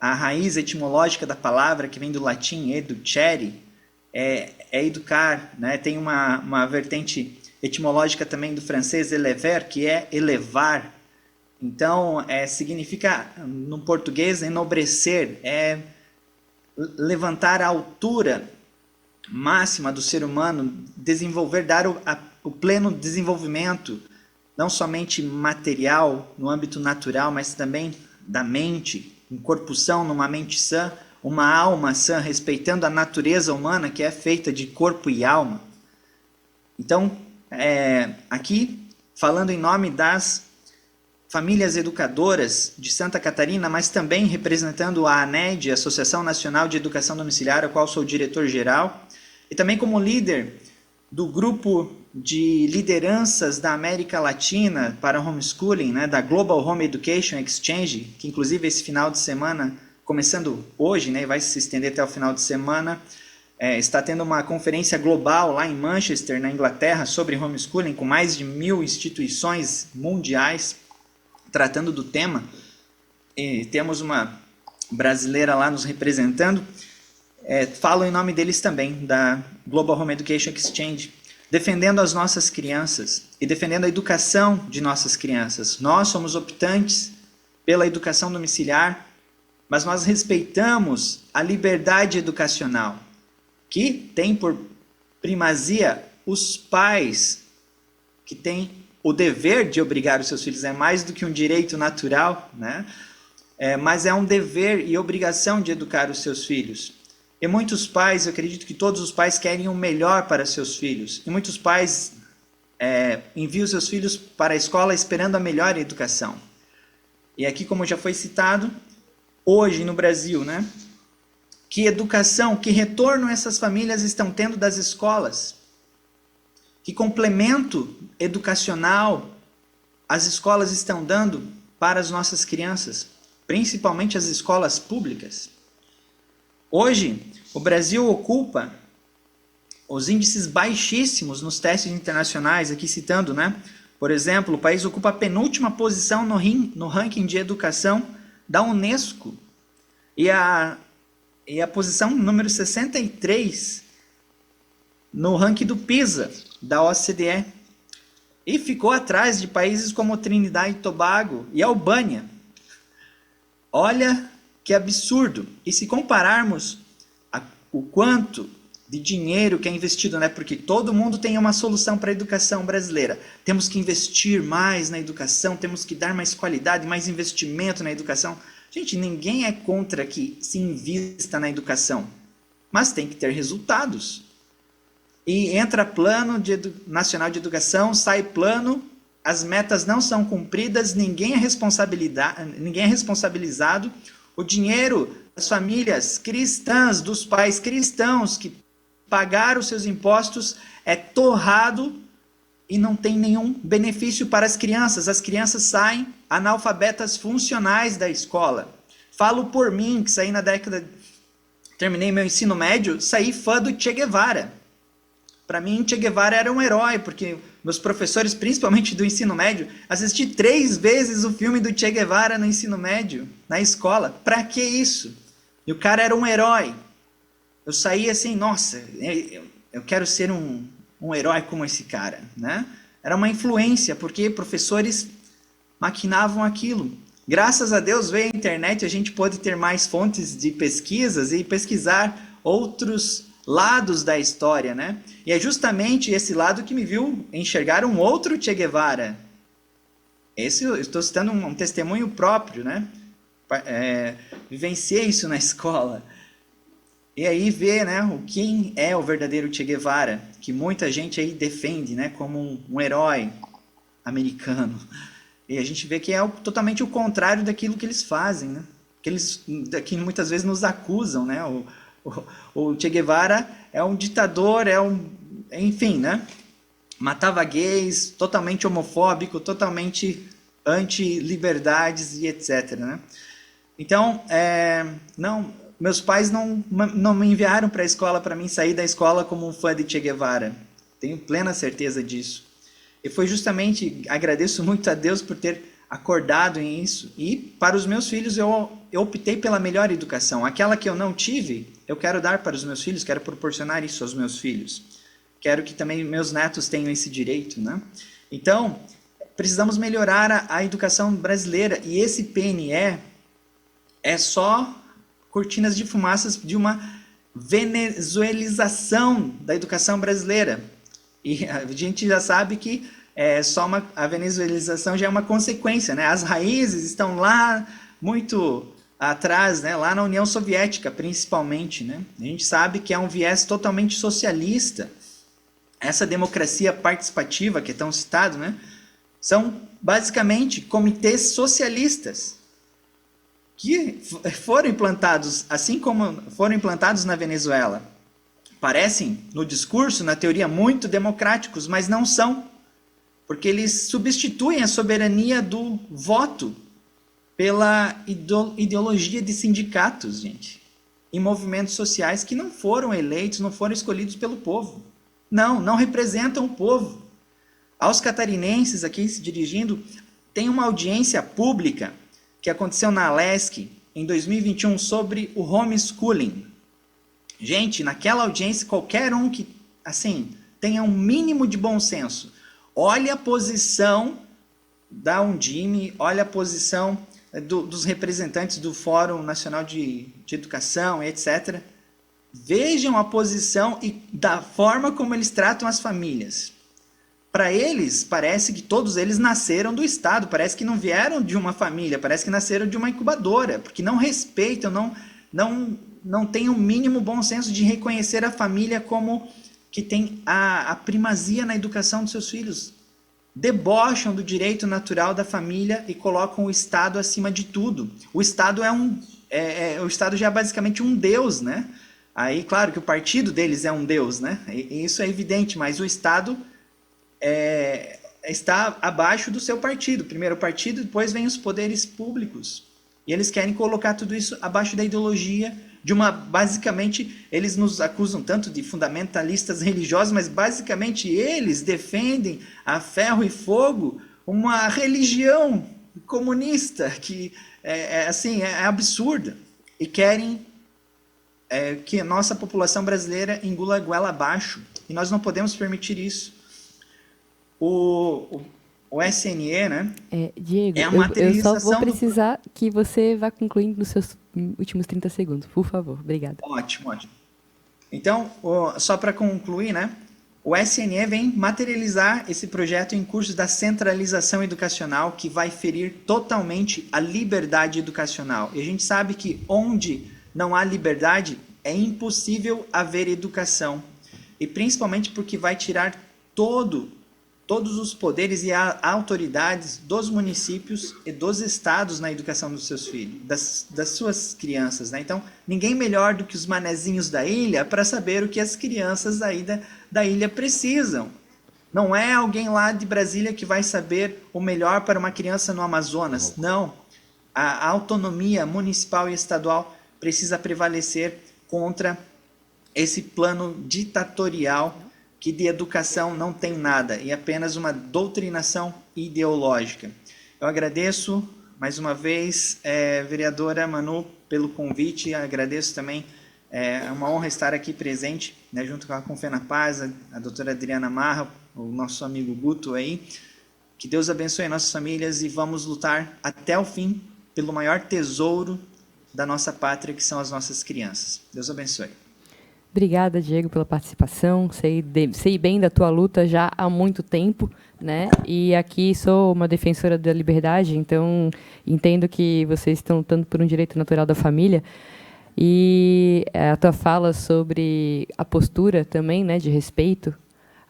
a raiz etimológica da palavra, que vem do latim educere, é educar, né? Tem uma vertente etimológica também do francês elever, que é elevar. Então, significa, no português, enobrecer, levantar a altura máxima do ser humano, desenvolver, dar o pleno desenvolvimento, não somente material, no âmbito natural, mas também da mente, um corpo são numa mente sã, uma alma sã, respeitando a natureza humana, que é feita de corpo e alma. Então, aqui, falando em nome das famílias educadoras de Santa Catarina, mas também representando a ANED, Associação Nacional de Educação Domiciliar, a qual sou diretor-geral, e também como líder do grupo de lideranças da América Latina para homeschooling, né, da Global Home Education Exchange, que inclusive esse final de semana, começando hoje, né, vai se estender até o final de semana, está tendo uma conferência global lá em Manchester, na Inglaterra, sobre homeschooling, com mais de 1.000 instituições mundiais tratando do tema, e temos uma brasileira lá nos representando. Falo em nome deles também, da Global Home Education Exchange, defendendo as nossas crianças e defendendo a educação de nossas crianças. Nós somos optantes pela educação domiciliar, mas nós respeitamos a liberdade educacional, que tem por primazia os pais, que têm o dever de obrigar os seus filhos. É mais do que um direito natural, né? Mas é um dever e obrigação de educar os seus filhos. E muitos pais, eu acredito que todos os pais querem o melhor para seus filhos. E muitos pais enviam seus filhos para a escola esperando a melhor educação. E aqui, como já foi citado, hoje no Brasil, né? Que educação, que retorno essas famílias estão tendo das escolas? Que complemento educacional as escolas estão dando para as nossas crianças, principalmente as escolas públicas? Hoje, o Brasil ocupa os índices baixíssimos nos testes internacionais, aqui citando, né? Por exemplo, o país ocupa a penúltima posição no ranking de educação da Unesco e a posição número 63 no ranking do PISA, da OCDE. E ficou atrás de países como Trinidad e Tobago e Albânia. Olha que absurdo. E se compararmos o quanto de dinheiro que é investido, né? Porque todo mundo tem uma solução para a educação brasileira. Temos que investir mais na educação, temos que dar mais qualidade, mais investimento na educação. Gente, ninguém é contra que se invista na educação, mas tem que ter resultados. E entra plano nacional de educação, sai plano, as metas não são cumpridas, ninguém é responsabilizado. O dinheiro das famílias cristãs, dos pais cristãos que pagaram seus impostos é torrado e não tem nenhum benefício para as crianças. As crianças saem analfabetas funcionais da escola. Falo por mim, que saí terminei meu ensino médio, saí fã do Che Guevara. Para mim, Che Guevara era um herói, porque meus professores, principalmente do ensino médio, assisti 3 vezes o filme do Che Guevara no ensino médio, na escola. Para que isso? E o cara era um herói. Eu saí assim, nossa, eu quero ser um herói como esse cara, né? Era uma influência, porque professores maquinavam aquilo. Graças a Deus veio a internet, a gente pôde ter mais fontes de pesquisas e pesquisar outros lados da história, né? E é justamente esse lado que me viu enxergar um outro Che Guevara. Esse eu estou citando um testemunho próprio, né? Vivenciei isso na escola. E aí vê, né, quem é o verdadeiro Che Guevara, que muita gente aí defende, né, como um herói americano. E a gente vê que é totalmente o contrário daquilo que eles fazem, né? Que muitas vezes nos acusam, né? O Che Guevara é um ditador, enfim, né? Matava gays, totalmente homofóbico, totalmente anti-liberdades e etc, né? Então, meus pais não me enviaram para a escola para mim sair da escola como um fã de Che Guevara. Tenho plena certeza disso. E foi justamente, agradeço muito a Deus por ter acordado em isso. E para os meus filhos eu optei pela melhor educação. Aquela que eu não tive, eu quero dar para os meus filhos, quero proporcionar isso aos meus filhos. Quero que também meus netos tenham esse direito, né? Então, precisamos melhorar a educação brasileira. E esse PNE é só cortinas de fumaças de uma venezuelização da educação brasileira. E a gente já sabe que a venezuelização já é uma consequência, né? As raízes estão lá muito atrás, né? Lá na União Soviética, principalmente, né? A gente sabe que é um viés totalmente socialista. Essa democracia participativa que é tão citado, né? São basicamente comitês socialistas que foram implantados, assim como foram implantados na Venezuela. Parecem, no discurso, na teoria, muito democráticos, mas não são, porque eles substituem a soberania do voto pela ideologia de sindicatos, gente, em movimentos sociais que não foram eleitos, não foram escolhidos pelo povo. Não representam o povo. Aos catarinenses aqui se dirigindo, tem uma audiência pública que aconteceu na Alesc em 2021 sobre o homeschooling. Gente, naquela audiência, qualquer um que, assim, tenha um mínimo de bom senso, olha a posição da Undime, olha a posição dos representantes do Fórum Nacional de Educação, etc. Vejam a posição e da forma como eles tratam as famílias. Para eles, parece que todos eles nasceram do Estado, parece que não vieram de uma família, parece que nasceram de uma incubadora, porque não respeitam, não não têm o mínimo bom senso de reconhecer a família como que tem a primazia na educação dos seus filhos. Debocham do direito natural da família e colocam o Estado acima de tudo. O Estado o Estado já é basicamente um deus, né? Aí, claro que o partido deles é um deus, né? E isso é evidente, mas o Estado está abaixo do seu partido. Primeiro o partido, depois vem os poderes públicos. E eles querem colocar tudo isso abaixo da ideologia basicamente, eles nos acusam tanto de fundamentalistas religiosos, mas basicamente eles defendem a ferro e fogo uma religião comunista que é absurda. E querem que a nossa população brasileira engula a goela abaixo. E nós não podemos permitir isso. O SNE, né? Diego, é a materialização eu só vou precisar que você vá concluindo nos seus últimos 30 segundos, por favor. Obrigada. Ótimo. Então, só para concluir, né? O SNE vem materializar esse projeto em cursos da centralização educacional que vai ferir totalmente a liberdade educacional. E a gente sabe que onde não há liberdade é impossível haver educação. E principalmente porque vai tirar todos os poderes e autoridades dos municípios e dos estados na educação dos seus filhos, das suas crianças, né? Então, ninguém melhor do que os manezinhos da ilha para saber o que as crianças aí da ilha precisam. Não é alguém lá de Brasília que vai saber o melhor para uma criança no Amazonas. Não. A autonomia municipal e estadual precisa prevalecer contra esse plano ditatorial que de educação não tem nada, e apenas uma doutrinação ideológica. Eu agradeço, mais uma vez, vereadora Manu, pelo convite, agradeço também, é uma honra estar aqui presente, né, junto com a Confenapaz, a doutora Adriana Marra, o nosso amigo Guto aí. Que Deus abençoe nossas famílias e vamos lutar até o fim pelo maior tesouro da nossa pátria, que são as nossas crianças. Deus abençoe. Obrigada, Diego, pela participação. Sei bem da tua luta já há muito tempo, né? E aqui sou uma defensora da liberdade, então entendo que vocês estão lutando por um direito natural da família. E a tua fala sobre a postura também, né, de respeito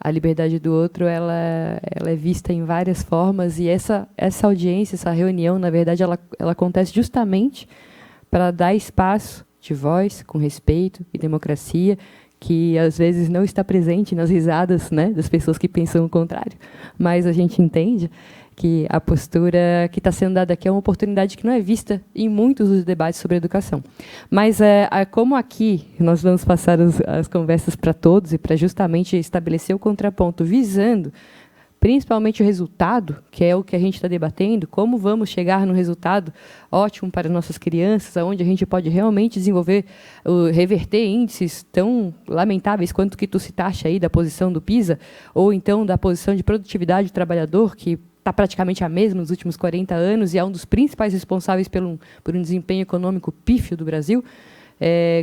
à liberdade do outro, ela é vista em várias formas. E essa audiência, essa reunião, na verdade, ela acontece justamente para dar espaço de voz, com respeito e democracia, que às vezes não está presente nas risadas, né, das pessoas que pensam o contrário, mas a gente entende que a postura que está sendo dada aqui é uma oportunidade que não é vista em muitos dos debates sobre educação. Mas, como aqui nós vamos passar as conversas para todos e para justamente estabelecer o contraponto, visando principalmente o resultado, que é o que a gente está debatendo, como vamos chegar no resultado ótimo para nossas crianças, onde a gente pode realmente desenvolver, reverter índices tão lamentáveis quanto que tu citaste aí da posição do PISA, ou então da posição de produtividade do trabalhador, que está praticamente a mesma nos últimos 40 anos e é um dos principais responsáveis por um desempenho econômico pífio do Brasil.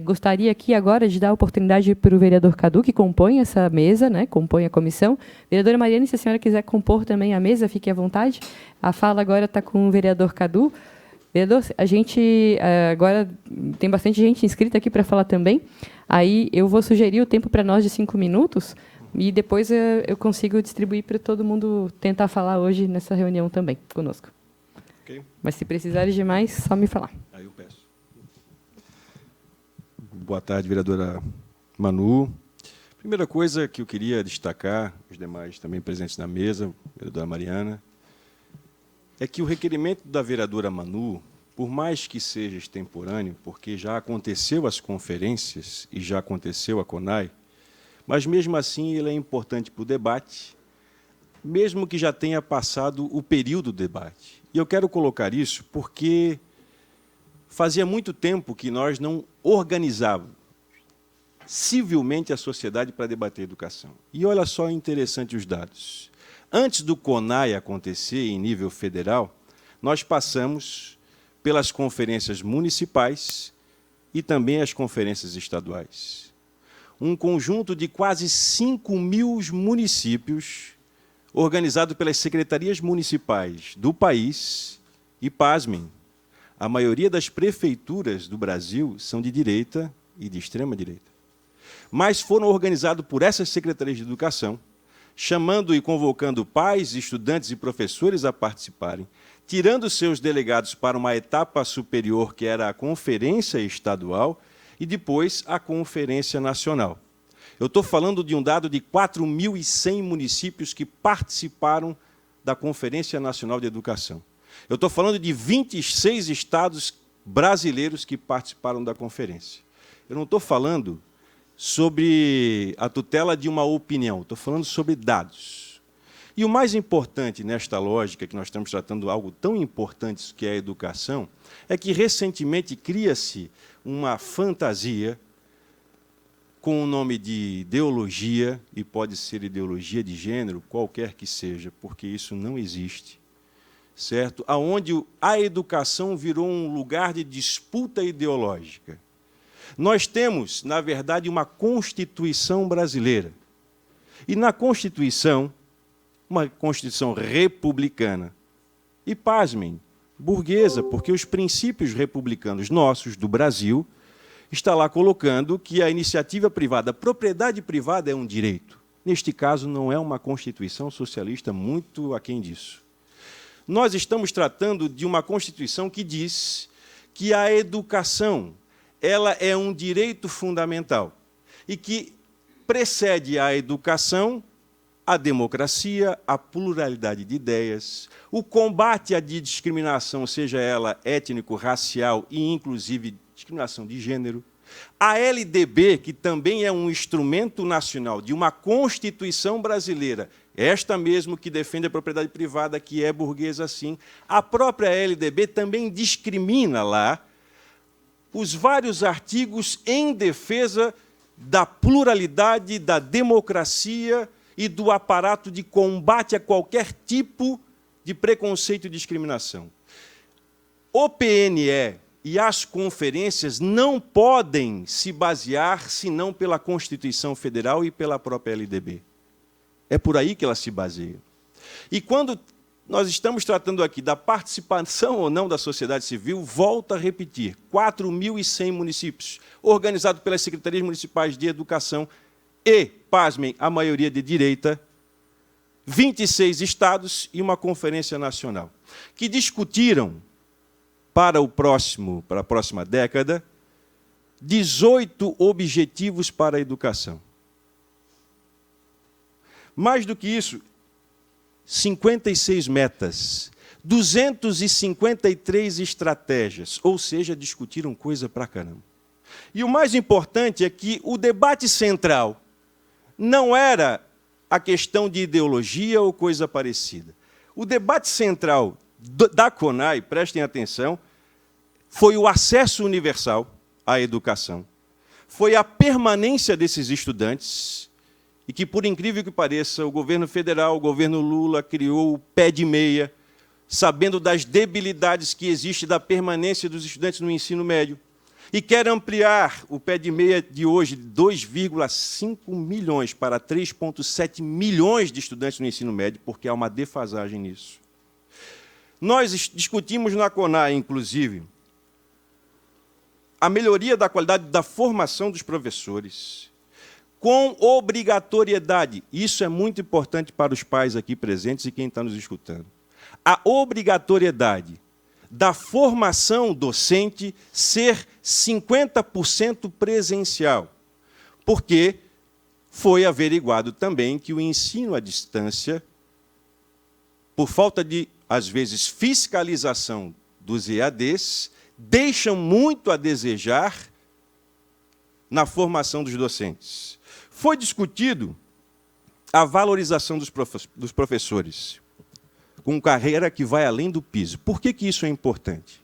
Gostaria aqui agora de dar a oportunidade para o vereador Cadu, que compõe essa mesa, né, compõe a comissão. Vereadora Mariane, se a senhora quiser compor também a mesa, fique à vontade. A fala agora está com o vereador Cadu. Vereador, a gente agora tem bastante gente inscrita aqui para falar também. Aí eu vou sugerir o tempo para nós de 5 minutos e depois eu consigo distribuir para todo mundo tentar falar hoje nessa reunião também conosco. Okay. Mas se precisarem de mais, só me falar. Aí eu peço. Boa tarde, vereadora Manu. Primeira coisa que eu queria destacar, os demais também presentes na mesa, vereadora Mariana, é que o requerimento da vereadora Manu, por mais que seja extemporâneo, porque já aconteceu as conferências e já aconteceu a CONAI, mas, mesmo assim, ele é importante para o debate, mesmo que já tenha passado o período do debate. E eu quero colocar isso porque fazia muito tempo que nós não organizávamos civilmente a sociedade para debater educação. E olha só interessante os dados. Antes do CONAI acontecer em nível federal, nós passamos pelas conferências municipais e também as conferências estaduais. Um conjunto de quase 5.000 municípios, organizado pelas secretarias municipais do país, e, pasmem, a maioria das prefeituras do Brasil são de direita e de extrema-direita. Mas foram organizados por essas secretarias de educação, chamando e convocando pais, estudantes e professores a participarem, tirando seus delegados para uma etapa superior, que era a Conferência Estadual, e depois a Conferência Nacional. Eu estou falando de um dado de 4.100 municípios que participaram da Conferência Nacional de Educação. Eu estou falando de 26 estados brasileiros que participaram da conferência. Eu não estou falando sobre a tutela de uma opinião, estou falando sobre dados. E o mais importante nesta lógica, que nós estamos tratando algo tão importante que é a educação, é que recentemente cria-se uma fantasia com o nome de ideologia, e pode ser ideologia de gênero, qualquer que seja, porque isso não existe, certo? Aonde a educação virou um lugar de disputa ideológica. Nós temos, na verdade, uma Constituição brasileira. E na Constituição, uma Constituição republicana. E, pasmem, burguesa, porque os princípios republicanos nossos, do Brasil, está lá colocando que a iniciativa privada, a propriedade privada é um direito. Neste caso, não é uma Constituição socialista, muito aquém disso. Nós estamos tratando de uma Constituição que diz que a educação ela é um direito fundamental e que precede a educação a democracia, a pluralidade de ideias, o combate à discriminação, seja ela étnico-racial e, inclusive, discriminação de gênero. A LDB, que também é um instrumento nacional de uma Constituição brasileira, esta mesmo que defende a propriedade privada, que é burguesa sim, a própria LDB também discrimina lá os vários artigos em defesa da pluralidade, da democracia e do aparato de combate a qualquer tipo de preconceito e discriminação. O PNE e as conferências não podem se basear senão pela Constituição Federal e pela própria LDB. É por aí que ela se baseia. E quando nós estamos tratando aqui da participação ou não da sociedade civil, volto a repetir, 4.100 municípios, organizados pelas secretarias municipais de educação e, pasmem, a maioria de direita, 26 estados e uma conferência nacional, que discutiram para a próxima década, 18 objetivos para a educação. Mais do que isso, 56 metas, 253 estratégias, ou seja, discutiram coisa pra caramba. E o mais importante é que o debate central não era a questão de ideologia ou coisa parecida. O debate central da CONAI, prestem atenção, foi o acesso universal à educação, foi a permanência desses estudantes, e que, por incrível que pareça, o governo federal, o governo Lula, criou o pé de meia, sabendo das debilidades que existem da permanência dos estudantes no ensino médio, e quer ampliar o pé de meia de hoje de 2,5 milhões para 3,7 milhões de estudantes no ensino médio, porque há uma defasagem nisso. Nós discutimos na CONAI, inclusive, a melhoria da qualidade da formação dos professores, com obrigatoriedade. Isso é muito importante para os pais aqui presentes e quem está nos escutando. A obrigatoriedade da formação docente ser 50% presencial, porque foi averiguado também que o ensino à distância, por falta de, às vezes, fiscalização dos EADs, deixam muito a desejar na formação dos docentes. Foi discutido a valorização dos professores, com carreira que vai além do piso. Por que isso é importante?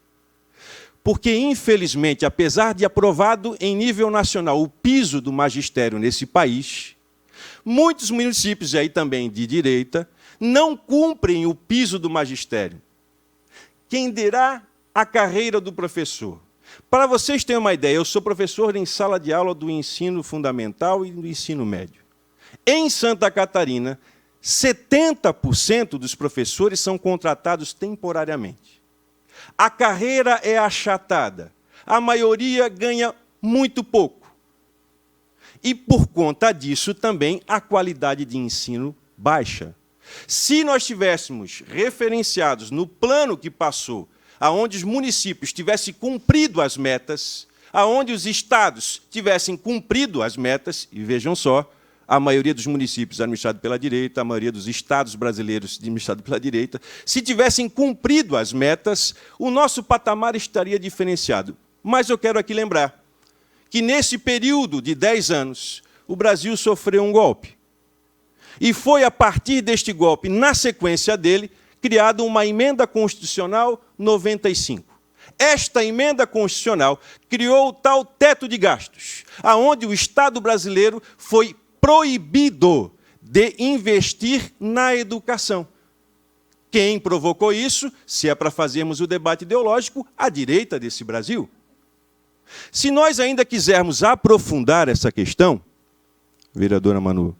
Porque, infelizmente, apesar de aprovado em nível nacional o piso do magistério nesse país, muitos municípios, e aí também de direita, não cumprem o piso do magistério. Quem dirá a carreira do professor? Para vocês terem uma ideia, eu sou professor em sala de aula do ensino fundamental e do ensino médio. Em Santa Catarina, 70% dos professores são contratados temporariamente. A carreira é achatada. A maioria ganha muito pouco. E, por conta disso, também a qualidade de ensino baixa. Se nós tivéssemos referenciados no plano que passou, aonde os municípios tivessem cumprido as metas, aonde os estados tivessem cumprido as metas, e vejam só, a maioria dos municípios administrados pela direita, a maioria dos estados brasileiros administrados pela direita, se tivessem cumprido as metas, o nosso patamar estaria diferenciado. Mas eu quero aqui lembrar que, nesse período de 10 anos, o Brasil sofreu um golpe. E foi a partir deste golpe, na sequência dele, criada uma emenda constitucional 95. Esta emenda constitucional criou o tal teto de gastos, aonde o Estado brasileiro foi proibido de investir na educação. Quem provocou isso, se é para fazermos o debate ideológico, a direita desse Brasil. Se nós ainda quisermos aprofundar essa questão, vereadora Manu,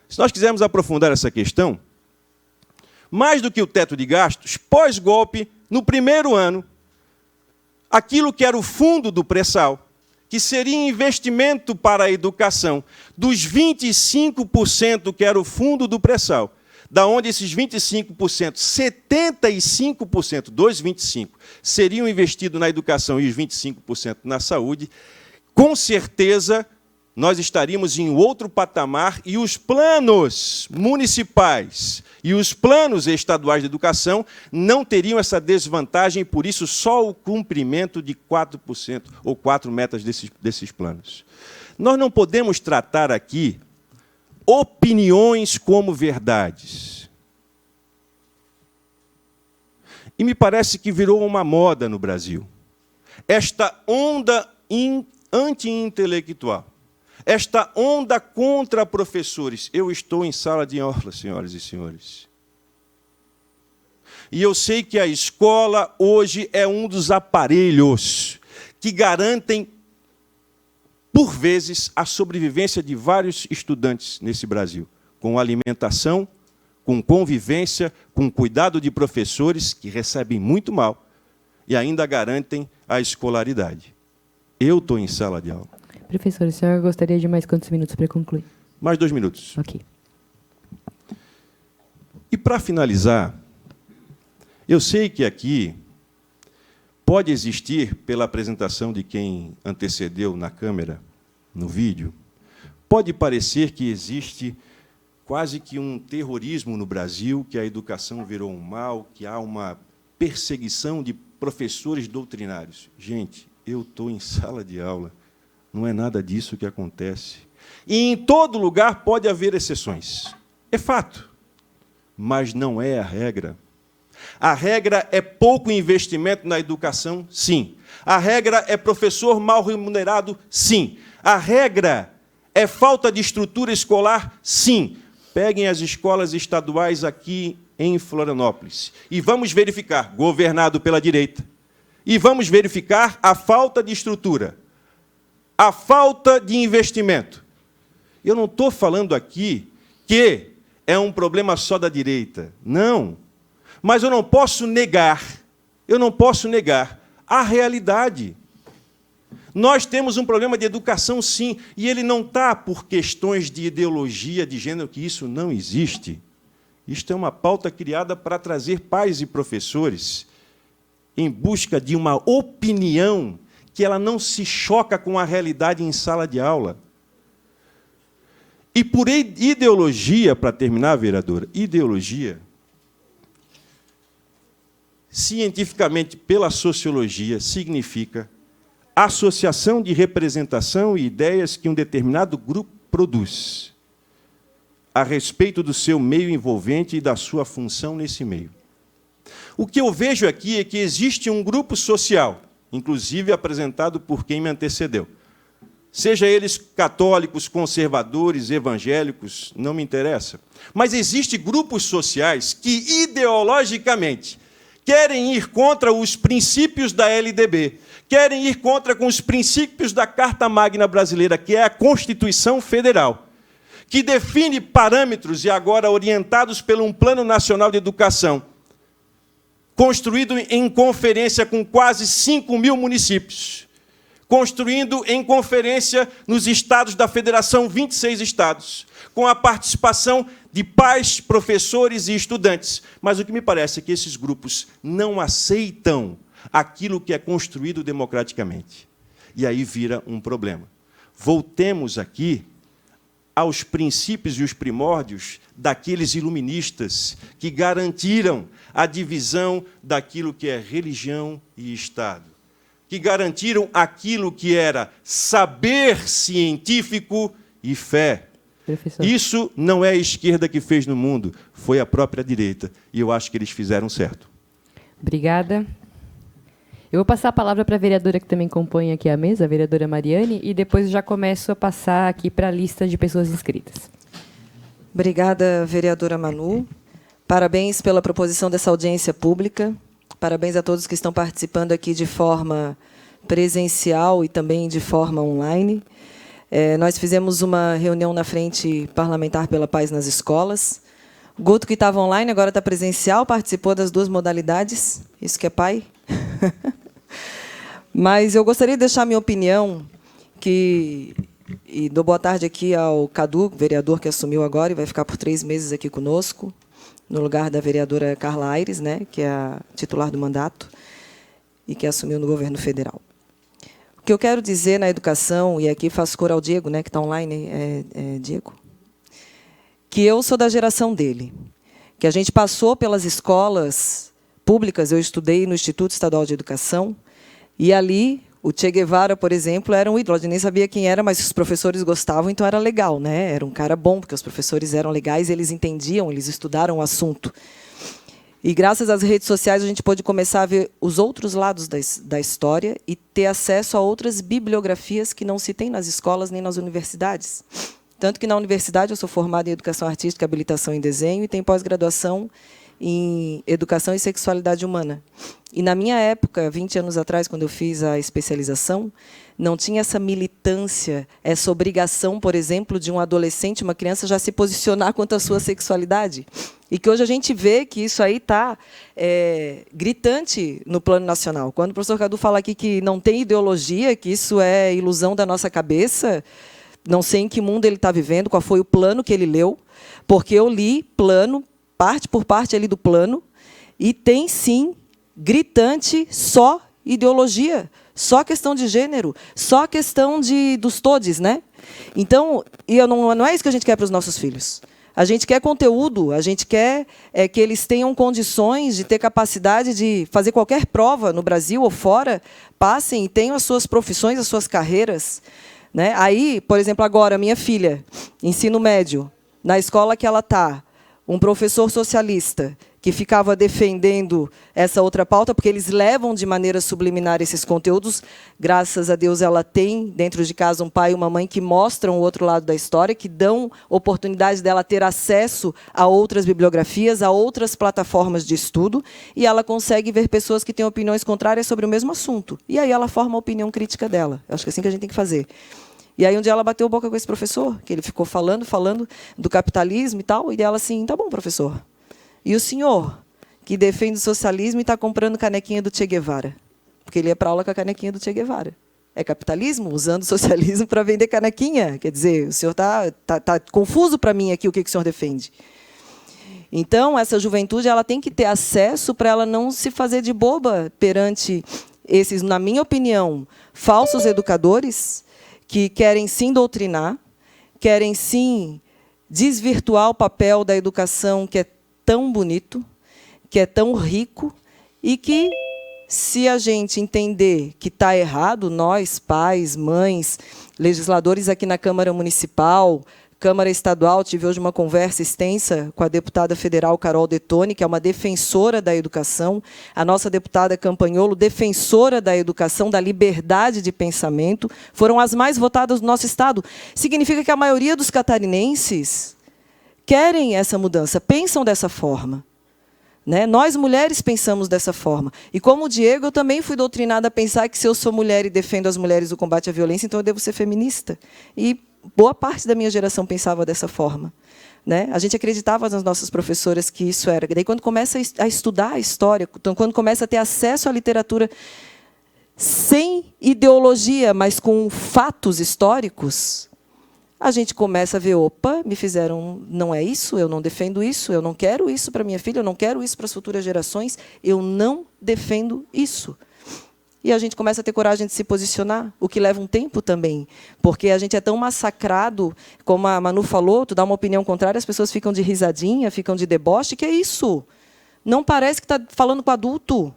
se nós quisermos aprofundar essa questão, mais do que o teto de gastos, pós-golpe, no primeiro ano, aquilo que era o fundo do pré-sal, que seria investimento para a educação, dos 25% que era o fundo do pré-sal, da onde esses 25%, 75% dos 25% seriam investidos na educação e os 25% na saúde, com certeza nós estaríamos em outro patamar e os planos municipais e os planos estaduais de educação não teriam essa desvantagem, e por isso só o cumprimento de 4% ou 4 metas desses planos. Nós não podemos tratar aqui opiniões como verdades. E me parece que virou uma moda no Brasil. Esta onda anti-intelectual, esta onda contra professores. Eu estou em sala de aula, senhoras e senhores. E eu sei que a escola hoje é um dos aparelhos que garantem, por vezes, a sobrevivência de vários estudantes nesse Brasil, com alimentação, com convivência, com cuidado de professores que recebem muito mal e ainda garantem a escolaridade. Eu estou em sala de aula. Professor, o senhor gostaria de mais quantos minutos para concluir? Mais 2 minutos. Ok. E, para finalizar, eu sei que aqui pode existir, pela apresentação de quem antecedeu na câmera, no vídeo, pode parecer que existe quase que um terrorismo no Brasil, que a educação virou um mal, que há uma perseguição de professores doutrinários. Gente, eu estou em sala de aula. Não é nada disso que acontece. E em todo lugar pode haver exceções. É fato. Mas não é a regra. A regra é pouco investimento na educação? Sim. A regra é professor mal remunerado? Sim. A regra é falta de estrutura escolar? Sim. Peguem as escolas estaduais aqui em Florianópolis e vamos verificar, governado pela direita, e vamos verificar a falta de estrutura, a falta de investimento. Eu não estou falando aqui que é um problema só da direita. Não. Mas eu não posso negar a realidade. Nós temos um problema de educação, sim, e ele não está por questões de ideologia de gênero, que isso não existe. Isto é uma pauta criada para trazer pais e professores em busca de uma opinião que ela não se choca com a realidade em sala de aula. E por ideologia, para terminar, vereadora, ideologia, cientificamente, pela sociologia, significa associação de representação e ideias que um determinado grupo produz a respeito do seu meio envolvente e da sua função nesse meio. O que eu vejo aqui é que existe um grupo social, inclusive apresentado por quem me antecedeu, seja eles católicos, conservadores, evangélicos, não me interessa, mas existem grupos sociais que, ideologicamente, querem ir contra os princípios da LDB, querem ir contra com os princípios da Carta Magna Brasileira, que é a Constituição Federal, que define parâmetros, e agora orientados por um Plano Nacional de Educação, construído em conferência com quase 5.000 municípios, construindo em conferência nos estados da federação, 26 estados, com a participação de pais, professores e estudantes. Mas o que me parece é que esses grupos não aceitam aquilo que é construído democraticamente. E aí vira um problema. Voltemos aqui aos princípios e os primórdios daqueles iluministas que garantiram a divisão daquilo que é religião e Estado, que garantiram aquilo que era saber científico e fé. Professor. Isso não é a esquerda que fez no mundo, foi a própria direita, e eu acho que eles fizeram certo. Obrigada. Eu vou passar a palavra para a vereadora que também compõe aqui a mesa, a vereadora Mariane, e depois eu já começo a passar aqui para a lista de pessoas inscritas. Obrigada, vereadora Manu. Parabéns pela proposição dessa audiência pública. Parabéns a todos que estão participando aqui de forma presencial e também de forma online. Nós fizemos uma reunião na Frente Parlamentar pela Paz nas Escolas. Guto, que estava online, agora está presencial, participou das duas modalidades. Isso que é pai. Mas eu gostaria de deixar minha opinião, e dou boa tarde aqui ao Cadu, vereador que assumiu agora e vai ficar por 3 meses aqui conosco, no lugar da vereadora Carla Aires, né, que é a titular do mandato e que assumiu no governo federal. O que eu quero dizer na educação, e aqui faço cor ao Diego, né, que está online, Diego, que eu sou da geração dele, que a gente passou pelas escolas públicas, eu estudei no Instituto Estadual de Educação, e ali o Che Guevara, por exemplo, era um ídolo. Eu nem sabia quem era, mas os professores gostavam, então era legal, né? Era um cara bom, porque os professores eram legais, eles entendiam, eles estudaram o assunto. E, graças às redes sociais, a gente pôde começar a ver os outros lados da história e ter acesso a outras bibliografias que não se tem nas escolas nem nas universidades. Tanto que, na universidade, eu sou formada em Educação Artística, Habilitação em Desenho e tenho pós-graduação em Educação e Sexualidade Humana. E, na minha época, 20 anos atrás, quando eu fiz a especialização, não tinha essa militância, essa obrigação, por exemplo, de um adolescente, uma criança, já se posicionar quanto à sua sexualidade. E que hoje a gente vê que isso aí está gritante no plano nacional. Quando o professor Cadu fala aqui que não tem ideologia, que isso é ilusão da nossa cabeça, não sei em que mundo ele está vivendo, qual foi o plano que ele leu, porque eu li plano, parte por parte ali do plano, e tem, sim, gritante só ideologia, só questão de gênero, só questão dos todes, né? Então, não é isso que a gente quer para os nossos filhos. A gente quer conteúdo, a gente quer que eles tenham condições de ter capacidade de fazer qualquer prova no Brasil ou fora, passem e tenham as suas profissões, as suas carreiras. Né? Aí, por exemplo, agora, minha filha, ensino médio, na escola que ela está, um professor socialista que ficava defendendo essa outra pauta, porque eles levam de maneira subliminar esses conteúdos. Graças a Deus, ela tem, dentro de casa, um pai e uma mãe que mostram o outro lado da história, que dão oportunidade dela ter acesso a outras bibliografias, a outras plataformas de estudo, e ela consegue ver pessoas que têm opiniões contrárias sobre o mesmo assunto. E aí ela forma a opinião crítica dela. Eu acho que é assim que a gente tem que fazer. E aí um dia ela bateu boca com esse professor, que ele ficou falando do capitalismo e tal, e ela assim, tá bom, professor. E o senhor, que defende o socialismo e está comprando canequinha do Che Guevara? Porque ele ia para aula com a canequinha do Che Guevara. É capitalismo? Usando o socialismo para vender canequinha? Quer dizer, o senhor está confuso para mim aqui o que o senhor defende. Então, essa juventude ela tem que ter acesso para ela não se fazer de boba perante esses, na minha opinião, falsos educadores que querem sim doutrinar, querem sim desvirtuar o papel da educação que é tão bonito, que é tão rico, e que, se a gente entender que está errado, nós, pais, mães, legisladores aqui na Câmara Municipal, Câmara Estadual, tive hoje uma conversa extensa com a deputada federal Carol Detoni, que é uma defensora da educação, a nossa deputada Campanholo, defensora da educação, da liberdade de pensamento, foram as mais votadas do nosso Estado. Significa que a maioria dos catarinenses querem essa mudança, pensam dessa forma. Né? Nós, mulheres, pensamos dessa forma. E, como o Diego, eu também fui doutrinada a pensar que, se eu sou mulher e defendo as mulheres do combate à violência, então eu devo ser feminista. E boa parte da minha geração pensava dessa forma. Né? A gente acreditava nas nossas professoras que isso era. Daí, quando começa a estudar a história, então, quando começa a ter acesso à literatura sem ideologia, mas com fatos históricos, a gente começa a ver, opa, me fizeram, não é isso, eu não defendo isso, eu não quero isso para minha filha, eu não quero isso para as futuras gerações, eu não defendo isso. E a gente começa a ter coragem de se posicionar, o que leva um tempo também, porque a gente é tão massacrado, como a Manu falou, tu dá uma opinião contrária, as pessoas ficam de risadinha, ficam de deboche, que é isso? Não parece que está falando com adulto.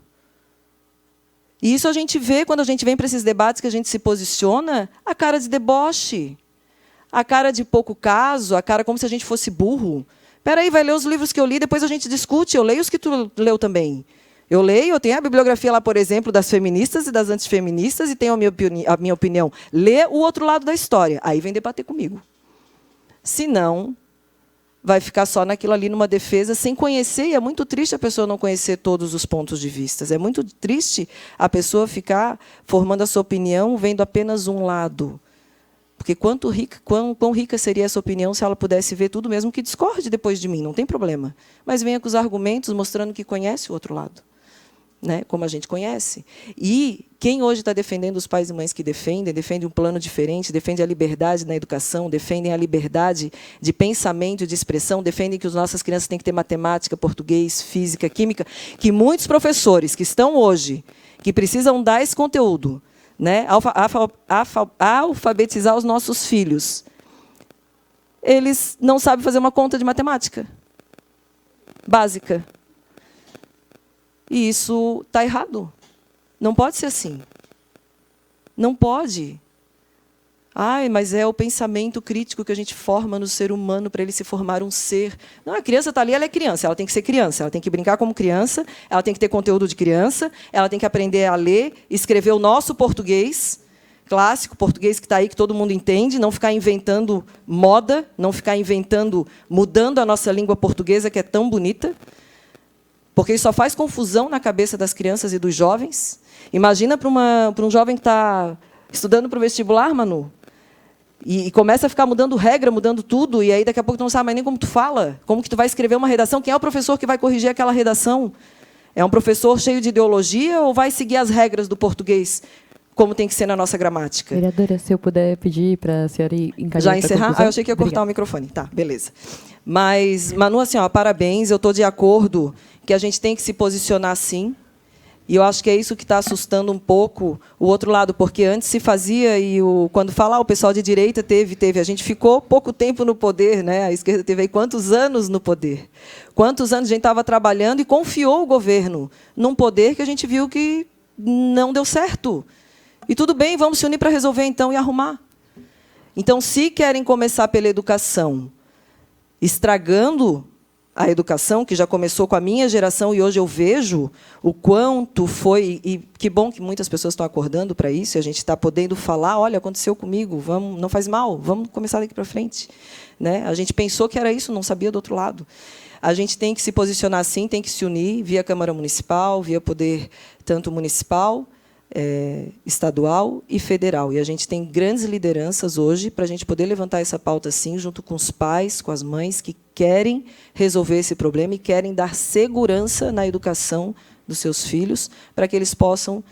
E isso a gente vê quando a gente vem para esses debates que a gente se posiciona, a cara de deboche, a cara de pouco caso, a cara como se a gente fosse burro. Espera aí, vai ler os livros que eu li, depois a gente discute, eu leio os que tu leu também. Eu leio, eu tenho a bibliografia lá, por exemplo, das feministas e das antifeministas, e tenho a minha opinião. Lê o outro lado da história, aí vem debater comigo. Senão, vai ficar só naquilo ali, numa defesa, sem conhecer, e é muito triste a pessoa não conhecer todos os pontos de vista. É muito triste a pessoa ficar formando a sua opinião, vendo apenas um lado. Porque quão rica seria essa opinião se ela pudesse ver tudo, mesmo que discorde depois de mim, não tem problema. Mas venha com os argumentos, mostrando que conhece o outro lado. Né, como a gente conhece. E quem hoje está defendendo os pais e mães que defende um plano diferente, defende a liberdade na educação, defendem a liberdade de pensamento e de expressão, defendem que as nossas crianças têm que ter matemática, português, física, química, que muitos professores que estão hoje, que precisam dar esse conteúdo, né, alfabetizar os nossos filhos, eles não sabem fazer uma conta de matemática básica. E isso está errado. Não pode ser assim. Não pode. Ai, mas é o pensamento crítico que a gente forma no ser humano para ele se formar um ser. Não, a criança está ali, ela é criança, ela tem que ser criança, ela tem que brincar como criança, ela tem que ter conteúdo de criança, ela tem que aprender a ler, escrever o nosso português clássico, português que está aí, que todo mundo entende, não ficar inventando moda, não ficar inventando, mudando a nossa língua portuguesa, que é tão bonita. Porque isso só faz confusão na cabeça das crianças e dos jovens. Imagina para um jovem que está estudando para o vestibular, Manu, e começa a ficar mudando regra, mudando tudo, e aí daqui a pouco tu não sabe mais nem como tu fala, como que tu vai escrever uma redação, quem é o professor que vai corrigir aquela redação? É um professor cheio de ideologia ou vai seguir as regras do português, como tem que ser na nossa gramática? Vereadora, se eu puder pedir para a senhora encaminhar. Já encerrar? Eu achei que ia cortar o microfone. Tá, beleza. Mas, Manu, assim, ó, parabéns, eu estou de acordo que a gente tem que se posicionar sim, e eu acho que é isso que está assustando um pouco o outro lado, porque antes se fazia, e quando fala o pessoal de direita teve, a gente ficou pouco tempo no poder, né? A esquerda teve aí quantos anos no poder? Quantos anos a gente estava trabalhando e confiou o governo num poder que a gente viu que não deu certo. E tudo bem, vamos se unir para resolver então e arrumar. Então, se querem começar pela educação, estragando a educação, que já começou com a minha geração, e hoje eu vejo o quanto foi, e que bom que muitas pessoas estão acordando para isso, e a gente está podendo falar, olha, aconteceu comigo, vamos, não faz mal, vamos começar daqui para frente. Né? A gente pensou que era isso, não sabia do outro lado. A gente tem que se posicionar assim, tem que se unir via Câmara Municipal, via poder tanto municipal, estadual e federal. E a gente tem grandes lideranças hoje para a gente poder levantar essa pauta assim, junto com os pais, com as mães que querem resolver esse problema e querem dar segurança na educação dos seus filhos para que eles possam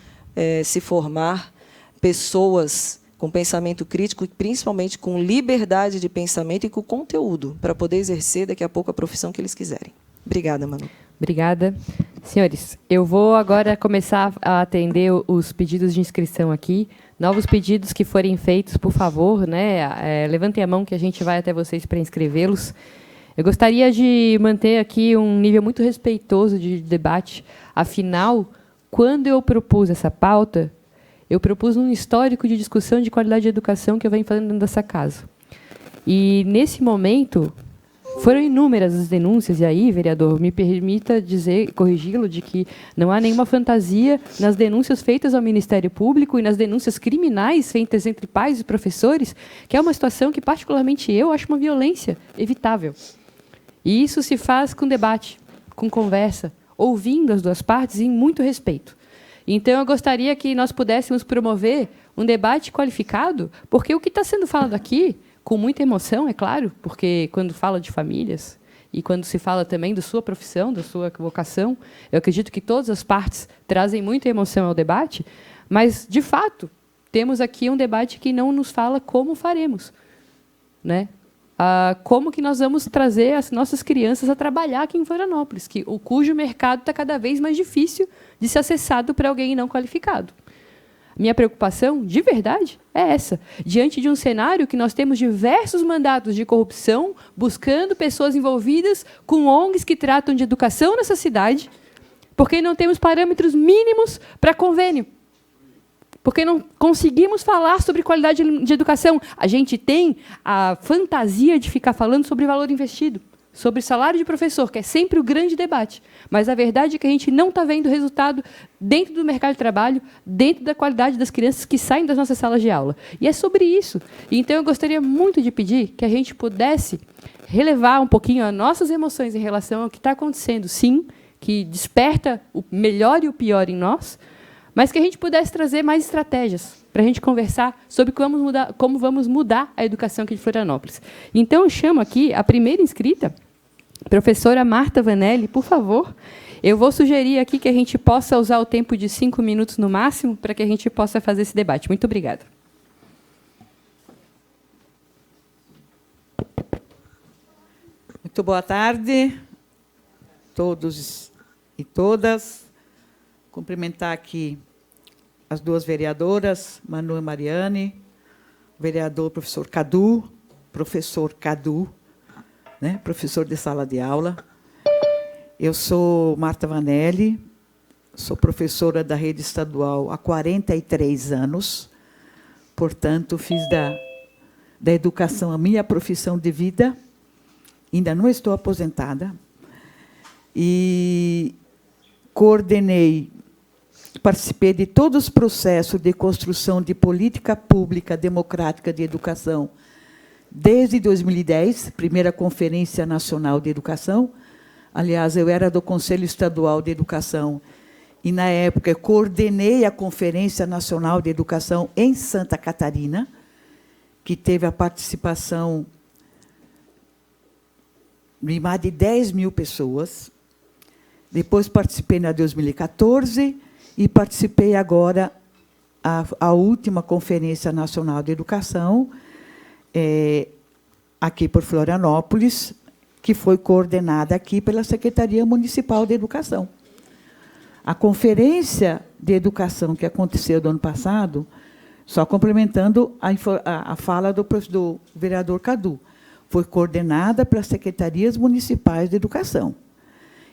se formar pessoas com pensamento crítico e principalmente com liberdade de pensamento e com conteúdo para poder exercer daqui a pouco a profissão que eles quiserem. Obrigada, Manu. Obrigada. Senhores, eu vou agora começar a atender os pedidos de inscrição aqui. Novos pedidos que forem feitos, por favor, né, levantem a mão que a gente vai até vocês para inscrevê-los. Eu gostaria de manter aqui um nível muito respeitoso de debate. Afinal, quando eu propus essa pauta, eu propus um histórico de discussão de qualidade de educação que eu venho fazendo dentro dessa casa. E, nesse momento, foram inúmeras as denúncias, e aí, vereador, me permita dizer, corrigi-lo, de que não há nenhuma fantasia nas denúncias feitas ao Ministério Público e nas denúncias criminais feitas entre pais e professores, que é uma situação que, particularmente eu, acho uma violência evitável. E isso se faz com debate, com conversa, ouvindo as duas partes e em muito respeito. Então, eu gostaria que nós pudéssemos promover um debate qualificado, porque o que está sendo falado aqui com muita emoção, é claro, porque quando fala de famílias e quando se fala também da sua profissão, da sua vocação, eu acredito que todas as partes trazem muita emoção ao debate, mas, de fato, temos aqui um debate que não nos fala como faremos, né? Como que nós vamos trazer as nossas crianças a trabalhar aqui em Florianópolis, cujo mercado está cada vez mais difícil de ser acessado para alguém não qualificado. Minha preocupação, de verdade, é essa. Diante de um cenário que nós temos diversos mandatos de corrupção, buscando pessoas envolvidas com ONGs que tratam de educação nessa cidade, porque não temos parâmetros mínimos para convênio. Porque não conseguimos falar sobre qualidade de educação. A gente tem a fantasia de ficar falando sobre valor investido, sobre salário de professor, que é sempre o grande debate. Mas a verdade é que a gente não está vendo resultado dentro do mercado de trabalho, dentro da qualidade das crianças que saem das nossas salas de aula. E é sobre isso. Então, eu gostaria muito de pedir que a gente pudesse relevar um pouquinho as nossas emoções em relação ao que está acontecendo, sim, que desperta o melhor e o pior em nós, mas que a gente pudesse trazer mais estratégias para a gente conversar sobre como vamos mudar a educação aqui de Florianópolis. Então, eu chamo aqui a primeira inscrita, professora Marta Vanelli, por favor. Eu vou sugerir aqui que a gente possa usar o tempo de 5 minutos no máximo para que a gente possa fazer esse debate. Muito obrigada. Muito boa tarde, todos e todas. Cumprimentar aqui as duas vereadoras, Manu e Mariane, o vereador professor Cadu, né, professor de sala de aula. Eu sou Marta Vanelli, sou professora da rede estadual há 43 anos, portanto, fiz da educação a minha profissão de vida, ainda não estou aposentada, e participei de todos os processos de construção de política pública democrática de educação, desde 2010, primeira Conferência Nacional de Educação. Aliás, eu era do Conselho Estadual de Educação e, na época, coordenei a Conferência Nacional de Educação em Santa Catarina, que teve a participação de mais de 10 mil pessoas. Depois participei na 2014 e participei agora a última Conferência Nacional de Educação, aqui por Florianópolis, que foi coordenada aqui pela Secretaria Municipal de Educação. A Conferência de Educação que aconteceu do ano passado, só complementando a fala do vereador Cadu, foi coordenada pelas Secretarias Municipais de Educação.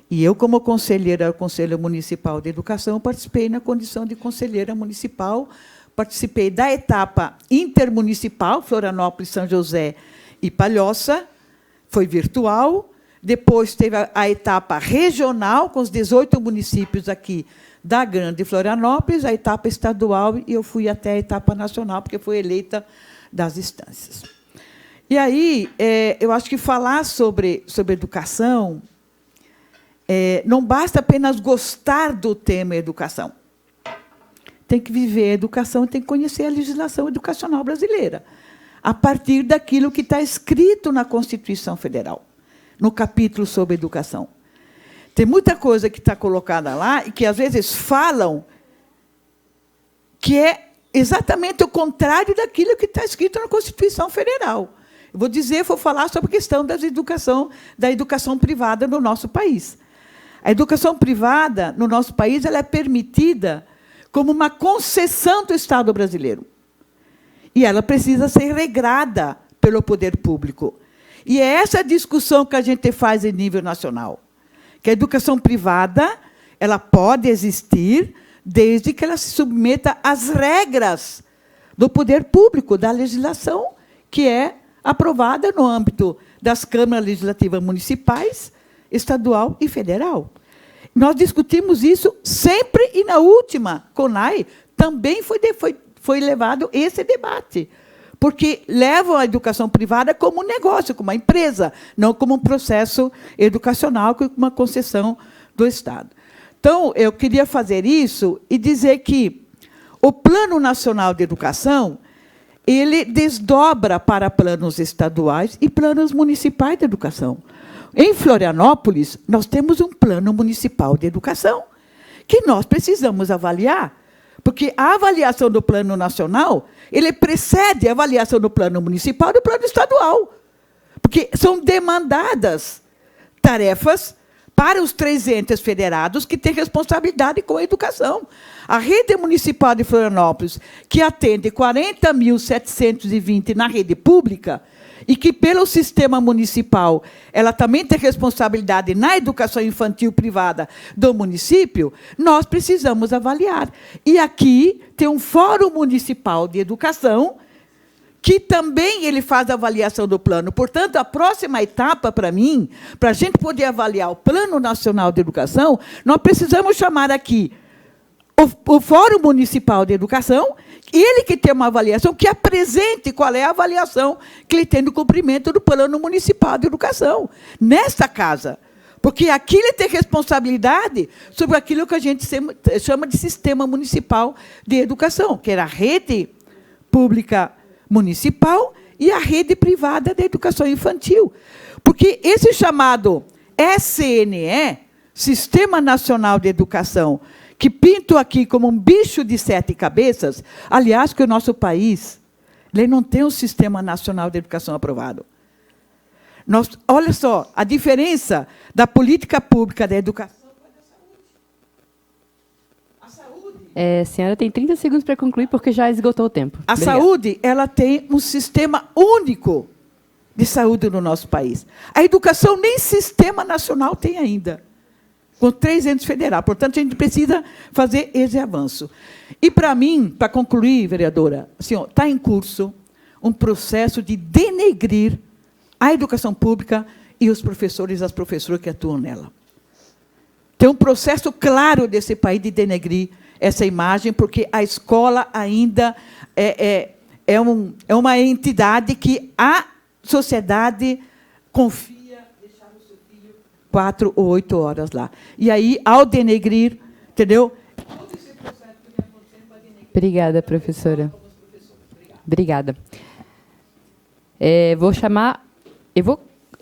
E eu, como conselheira do Conselho Municipal de Educação, participei na condição de conselheira municipal, participei da etapa intermunicipal, Florianópolis, São José e Palhoça, foi virtual. Depois teve a etapa regional, com os 18 municípios aqui da Grande Florianópolis, a etapa estadual, e eu fui até a etapa nacional, porque fui eleita das instâncias. E aí, eu acho que falar sobre educação, não basta apenas gostar do tema educação. Tem que viver a educação, tem que conhecer a legislação educacional brasileira, a partir daquilo que está escrito na Constituição Federal, no capítulo sobre educação. Tem muita coisa que está colocada lá e que, às vezes, falam que é exatamente o contrário daquilo que está escrito na Constituição Federal. Eu vou falar sobre a questão da educação privada no nosso país. A educação privada, no nosso país, ela é permitida como uma concessão do Estado brasileiro. E ela precisa ser regrada pelo poder público. E é essa discussão que a gente faz em nível nacional. Que a educação privada ela pode existir desde que ela se submeta às regras do poder público, da legislação que é aprovada no âmbito das câmaras legislativas municipais, estadual e federal. Nós discutimos isso sempre, e na última CONAI também foi levado esse debate, porque levam a educação privada como um negócio, como uma empresa, não como um processo educacional, como uma concessão do Estado. Então, eu queria fazer isso e dizer que o Plano Nacional de Educação ele desdobra para planos estaduais e planos municipais de educação. Em Florianópolis, nós temos um plano municipal de educação que nós precisamos avaliar, porque a avaliação do plano nacional, ele precede a avaliação do plano municipal e do plano estadual, porque são demandadas tarefas para os 3 entes federados que têm responsabilidade com a educação. A rede municipal de Florianópolis, que atende 40.720 na rede pública, e que, pelo sistema municipal, ela também tem responsabilidade na educação infantil privada do município, nós precisamos avaliar. E aqui tem um Fórum Municipal de Educação, que também ele faz a avaliação do plano. Portanto, a próxima etapa, para mim, para a gente poder avaliar o Plano Nacional de Educação, nós precisamos chamar aqui o Fórum Municipal de Educação, ele que tem uma avaliação, que apresente qual é a avaliação que ele tem no cumprimento do Plano Municipal de Educação, nesta casa. Porque aqui ele tem responsabilidade sobre aquilo que a gente chama de Sistema Municipal de Educação, que era a rede pública municipal e a rede privada de educação infantil. Porque esse chamado SNE, Sistema Nacional de Educação, que pinto aqui como um bicho de 7 cabeças, aliás, que o nosso país ele não tem um Sistema Nacional de Educação aprovado. Olha só, a diferença da política pública da educação com a saúde. A senhora tem 30 segundos para concluir, porque já esgotou o tempo. A saúde, ela tem um sistema único de saúde no nosso país. A educação nem sistema nacional tem ainda, com 3 entes federais. Portanto, a gente precisa fazer esse avanço. E, para mim, para concluir, vereadora, está em curso um processo de denegrir a educação pública e os professores e as professoras que atuam nela. Tem um processo claro desse país de denegrir essa imagem, porque a escola ainda é uma entidade que a sociedade confia 4 ou 8 horas lá. E aí, ao denegrir, entendeu? Obrigada, professora. Obrigada. Eu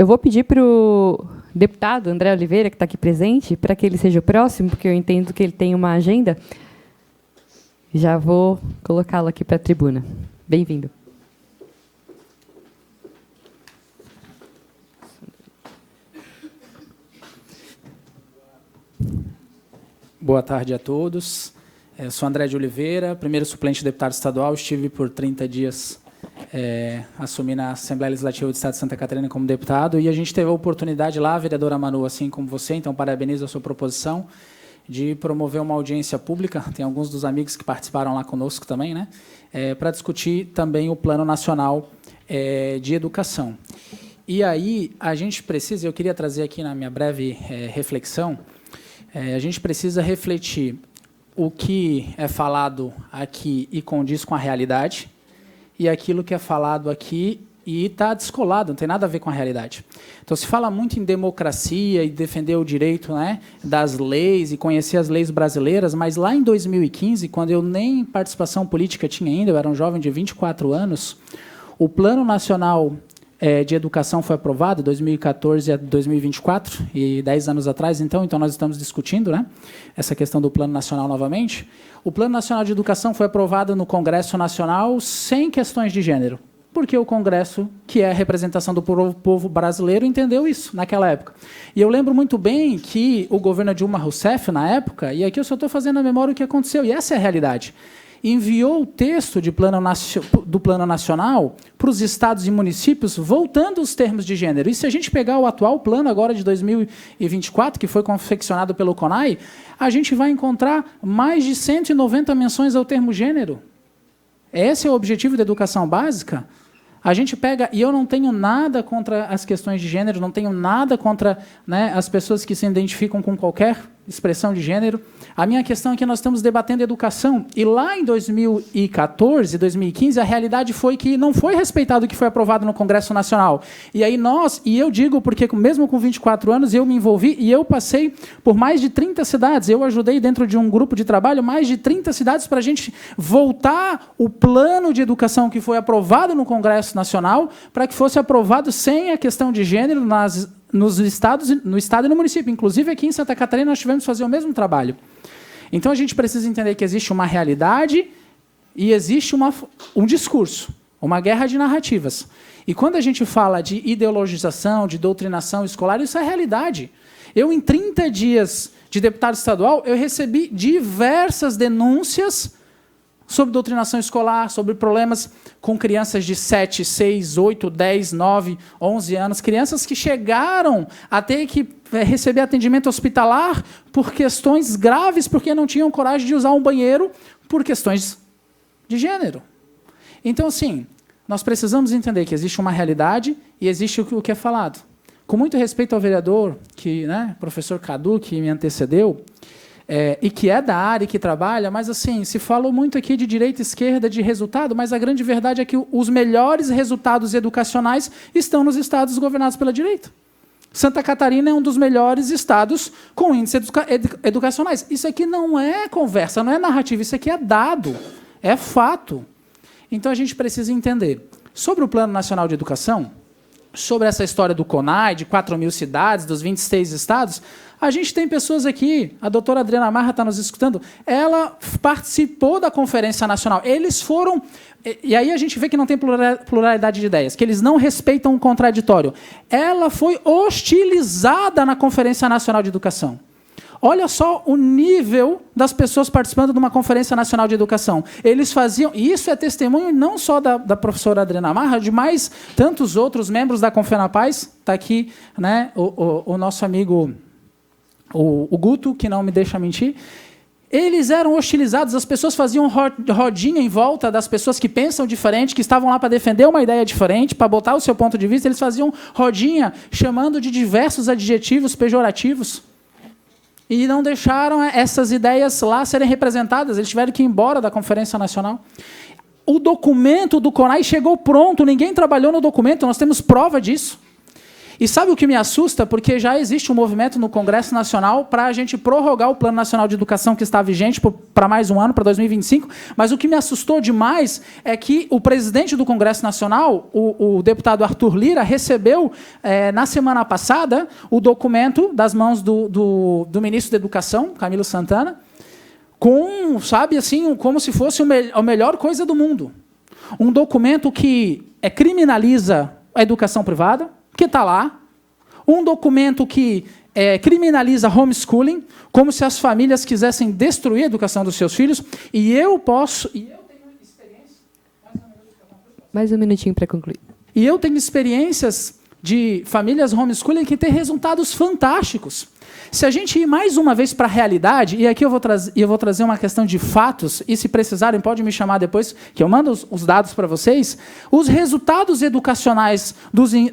vou pedir para o deputado André Oliveira, que está aqui presente, para que ele seja o próximo, porque eu entendo que ele tem uma agenda. Já vou colocá-lo aqui para a tribuna. Bem-vindo. Boa tarde a todos. Eu sou André de Oliveira, primeiro suplente de deputado estadual. Estive por 30 dias assumi na Assembleia Legislativa do Estado de Santa Catarina como deputado, e a gente teve a oportunidade lá, vereadora Manu, assim como você, então parabenizo a sua proposição, de promover uma audiência pública, tem alguns dos amigos que participaram lá conosco também, né, para discutir também o Plano Nacional de Educação. E aí a gente precisa, eu queria trazer aqui na minha breve reflexão, a gente precisa refletir o que é falado aqui e condiz com a realidade, e aquilo que é falado aqui e está descolado, não tem nada a ver com a realidade. Então, se fala muito em democracia e defender o direito, né, das leis e conhecer as leis brasileiras, mas lá em 2015, quando eu nem participação política tinha ainda, eu era um jovem de 24 anos, o Plano Nacional de Educação foi aprovado, 2014 a 2024, e 10 anos atrás, então nós estamos discutindo, né, essa questão do Plano Nacional novamente. O Plano Nacional de Educação foi aprovado no Congresso Nacional sem questões de gênero, porque o Congresso, que é a representação do povo brasileiro, entendeu isso naquela época. E eu lembro muito bem que o governo Dilma Rousseff, na época, e aqui eu só estou fazendo a memória do que aconteceu, e essa é a realidade, enviou o texto do Plano Nacional para os estados e municípios, voltando os termos de gênero. E se a gente pegar o atual plano agora de 2024, que foi confeccionado pelo CONAI, a gente vai encontrar mais de 190 menções ao termo gênero. Esse é o objetivo da educação básica. A gente pega, e eu não tenho nada contra as questões de gênero, não tenho nada contra, né, as pessoas que se identificam com qualquer expressão de gênero. A minha questão é que nós estamos debatendo educação, e lá em 2014, 2015, a realidade foi que não foi respeitado o que foi aprovado no Congresso Nacional. E aí eu digo porque mesmo com 24 anos, eu me envolvi e eu passei por mais de 30 cidades. Eu ajudei dentro de um grupo de trabalho mais de 30 cidades para a gente voltar o plano de educação que foi aprovado no Congresso Nacional para que fosse aprovado sem a questão de gênero no estado e no município. Inclusive, aqui em Santa Catarina, nós tivemos que fazer o mesmo trabalho. Então, a gente precisa entender que existe uma realidade e existe um discurso, uma guerra de narrativas. E quando a gente fala de ideologização, de doutrinação escolar, isso é realidade. Eu, em 30 dias de deputado estadual, eu recebi diversas denúncias sobre doutrinação escolar, sobre problemas com crianças de 7, 6, 8, 10, 9, 11 anos, crianças que chegaram a ter que receber atendimento hospitalar por questões graves, porque não tinham coragem de usar um banheiro por questões de gênero. Então, assim, nós precisamos entender que existe uma realidade e existe o que é falado. Com muito respeito ao vereador, professor Cadu, que me antecedeu, e que é da área e que trabalha, mas assim, se falou muito aqui de direita e esquerda, de resultado, mas a grande verdade é que os melhores resultados educacionais estão nos estados governados pela direita. Santa Catarina é um dos melhores estados com índices educacionais. Isso aqui não é conversa, não é narrativa, isso aqui é dado, é fato. Então a gente precisa entender. Sobre o Plano Nacional de Educação, sobre essa história do CONAI, de 4.000 cidades, dos 26 estados, a gente tem pessoas aqui, a doutora Adriana Marra está nos escutando, ela participou da Conferência Nacional. Eles foram... E aí a gente vê que não tem pluralidade de ideias, que eles não respeitam o contraditório. Ela foi hostilizada na Conferência Nacional de Educação. Olha só o nível das pessoas participando de uma Conferência Nacional de Educação. Eles faziam... E isso é testemunho não só da professora Adriana Marra, de mais tantos outros membros da Confenapaz. Está aqui, né, o nosso amigo... O Guto, que não me deixa mentir, eles eram hostilizados, as pessoas faziam rodinha em volta das pessoas que pensam diferente, que estavam lá para defender uma ideia diferente, para botar o seu ponto de vista, eles faziam rodinha chamando de diversos adjetivos pejorativos e não deixaram essas ideias lá serem representadas, eles tiveram que ir embora da Conferência Nacional. O documento do CONAI chegou pronto, ninguém trabalhou no documento, nós temos prova disso. E sabe o que me assusta? Porque já existe um movimento no Congresso Nacional para a gente prorrogar o Plano Nacional de Educação que está vigente para mais um ano, para 2025. Mas o que me assustou demais é que o presidente do Congresso Nacional, o deputado Arthur Lira, recebeu, na semana passada, o documento das mãos do ministro da Educação, Camilo Santana, com, sabe, assim, como se fosse a melhor coisa do mundo. Um documento que criminaliza a educação privada, que está lá, um documento que criminaliza homeschooling, como se as famílias quisessem destruir a educação dos seus filhos, e eu tenho experiência... Mais um minutinho para concluir. E eu tenho experiências de famílias homeschooling que têm resultados fantásticos. Se a gente ir mais uma vez para a realidade, e aqui eu vou trazer uma questão de fatos, e se precisarem, pode me chamar depois, que eu mando os dados para vocês, os resultados educacionais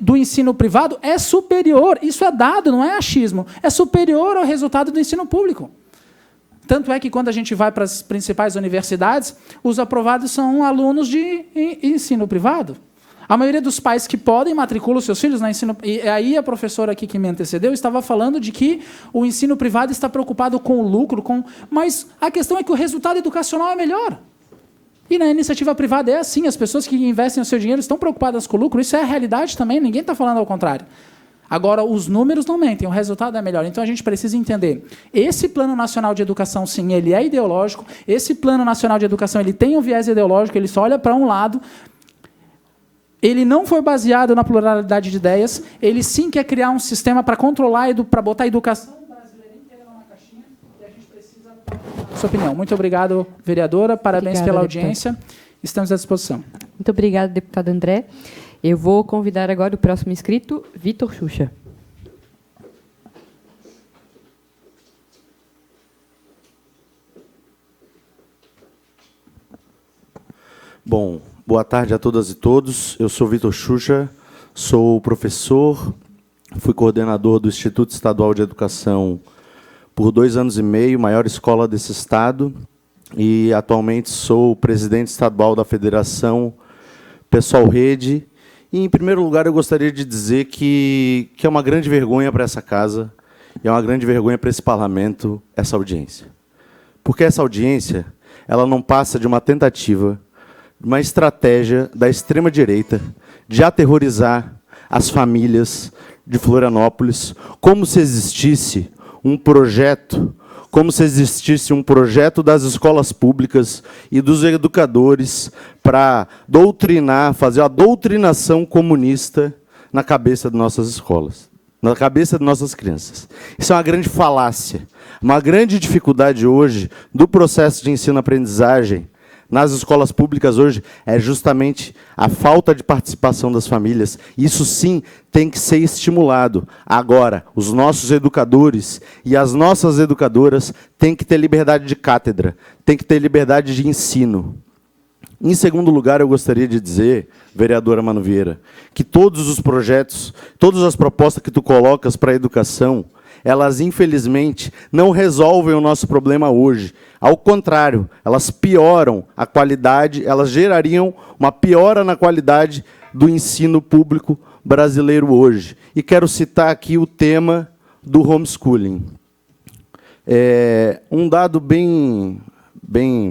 do ensino privado é superior, isso é dado, não é achismo, é superior ao resultado do ensino público. Tanto é que quando a gente vai para as principais universidades, os aprovados são alunos de ensino privado. A maioria dos pais que podem matriculam seus filhos no ensino... E aí a professora aqui que me antecedeu estava falando de que o ensino privado está preocupado com o lucro, mas a questão é que o resultado educacional é melhor. E na iniciativa privada é assim, as pessoas que investem o seu dinheiro estão preocupadas com o lucro, isso é a realidade também, ninguém está falando ao contrário. Agora, os números não mentem, o resultado é melhor. Então, a gente precisa entender. Esse Plano Nacional de Educação, sim, ele é ideológico, esse Plano Nacional de Educação ele tem um viés ideológico, ele só olha para um lado. Ele não foi baseado na pluralidade de ideias, ele sim quer criar um sistema para controlar, para botar a educação brasileira inteira numa caixinha, e a gente precisa dar sua opinião. Muito obrigado, vereadora, parabéns pela audiência, estamos à disposição. Muito obrigada, deputado André. Eu vou convidar agora o próximo inscrito, Vitor Xuxa. Bom, boa tarde a todas e todos. Eu sou Vitor Xuxa, sou professor, fui coordenador do Instituto Estadual de Educação por 2 anos e meio, maior escola desse estado, e atualmente sou presidente estadual da Federação Pessoal Rede. E, em primeiro lugar, eu gostaria de dizer que é uma grande vergonha para essa casa, e é uma grande vergonha para esse parlamento, essa audiência. Porque essa audiência, ela não passa de uma tentativa, de uma estratégia da extrema-direita de aterrorizar as famílias de Florianópolis, como se existisse um projeto das escolas públicas e dos educadores para doutrinar, fazer a doutrinação comunista na cabeça de nossas escolas, na cabeça de nossas crianças. Isso é uma grande falácia, uma grande dificuldade hoje do processo de ensino-aprendizagem nas escolas públicas hoje é justamente a falta de participação das famílias. Isso sim tem que ser estimulado. Agora, os nossos educadores e as nossas educadoras têm que ter liberdade de cátedra, têm que ter liberdade de ensino. Em segundo lugar, eu gostaria de dizer, vereadora Manu Vieira, que todos os projetos, todas as propostas que tu colocas para a educação, elas, infelizmente, não resolvem o nosso problema hoje. Ao contrário, elas pioram a qualidade, elas gerariam uma piora na qualidade do ensino público brasileiro hoje. E quero citar aqui o tema do homeschooling. Um dado bem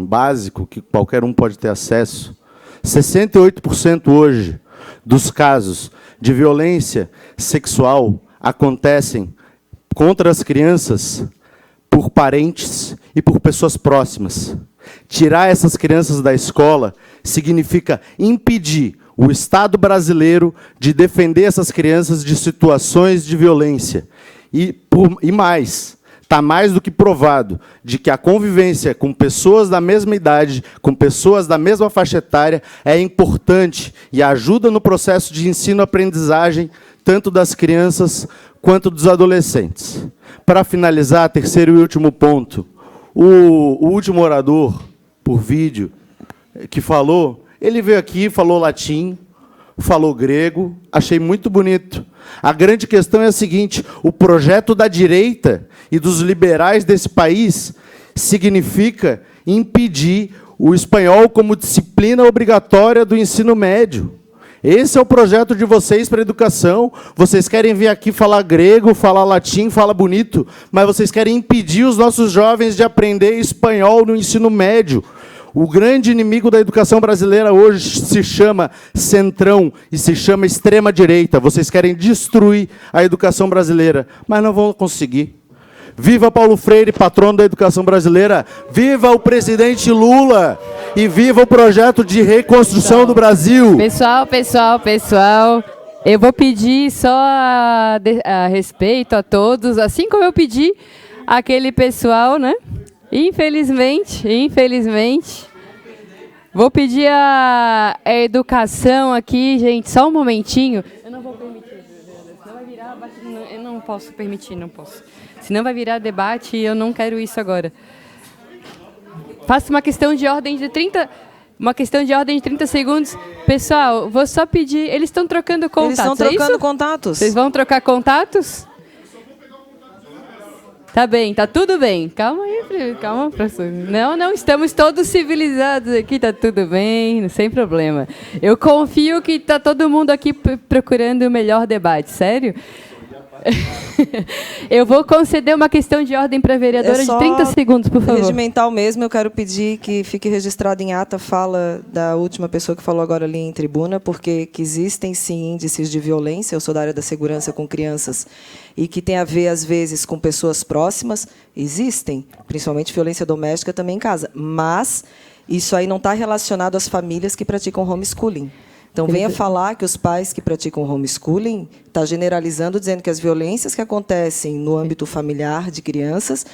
básico, que qualquer um pode ter acesso, 68% hoje dos casos de violência sexual acontecem contra as crianças por parentes e por pessoas próximas. Tirar essas crianças da escola significa impedir o Estado brasileiro de defender essas crianças de situações de violência. E mais, está mais do que provado de que a convivência com pessoas da mesma idade, com pessoas da mesma faixa etária, é importante e ajuda no processo de ensino-aprendizagem, tanto das crianças quanto dos adolescentes. Para finalizar, terceiro e último ponto, o último orador, por vídeo, que falou, ele veio aqui, falou latim, falou grego, achei muito bonito. A grande questão é a seguinte, o projeto da direita e dos liberais desse país significa impedir o espanhol como disciplina obrigatória do ensino médio. Esse é o projeto de vocês para a educação. Vocês querem vir aqui falar grego, falar latim, falar bonito, mas vocês querem impedir os nossos jovens de aprender espanhol no ensino médio. O grande inimigo da educação brasileira hoje se chama centrão e se chama extrema-direita. Vocês querem destruir a educação brasileira, mas não vão conseguir. Viva Paulo Freire, patrono da educação brasileira. Viva o presidente Lula. E viva o projeto de reconstrução do Brasil. Pessoal. Eu vou pedir só a respeito a todos, assim como eu pedi aquele pessoal, né? Infelizmente. Vou pedir a educação aqui, gente, só um momentinho. Eu não vou permitir, senão vai virar... Eu não posso permitir, não posso. Senão vai virar debate e eu não quero isso agora. Faço uma questão de ordem de 30 segundos. Pessoal, vou só pedir... Eles estão trocando contatos, Eles estão trocando contatos. Vocês vão trocar contatos? Tá bem, tá tudo bem. Calma aí, calma, professor. Não, estamos todos civilizados aqui, tá tudo bem, sem problema. Eu confio que tá todo mundo aqui procurando o melhor debate, sério? Eu vou conceder uma questão de ordem para a vereadora de 30 segundos, por favor. Regimental mesmo, eu quero pedir que fique registrado em ata a fala da última pessoa que falou agora ali em tribuna, porque que existem, sim, índices de violência, eu sou da área da segurança com crianças, e que tem a ver, às vezes, com pessoas próximas, existem, principalmente violência doméstica também em casa, mas isso aí não está relacionado às famílias que praticam homeschooling. Então, venha falar que os pais que praticam homeschooling estão generalizando, dizendo que as violências que acontecem no âmbito familiar de crianças,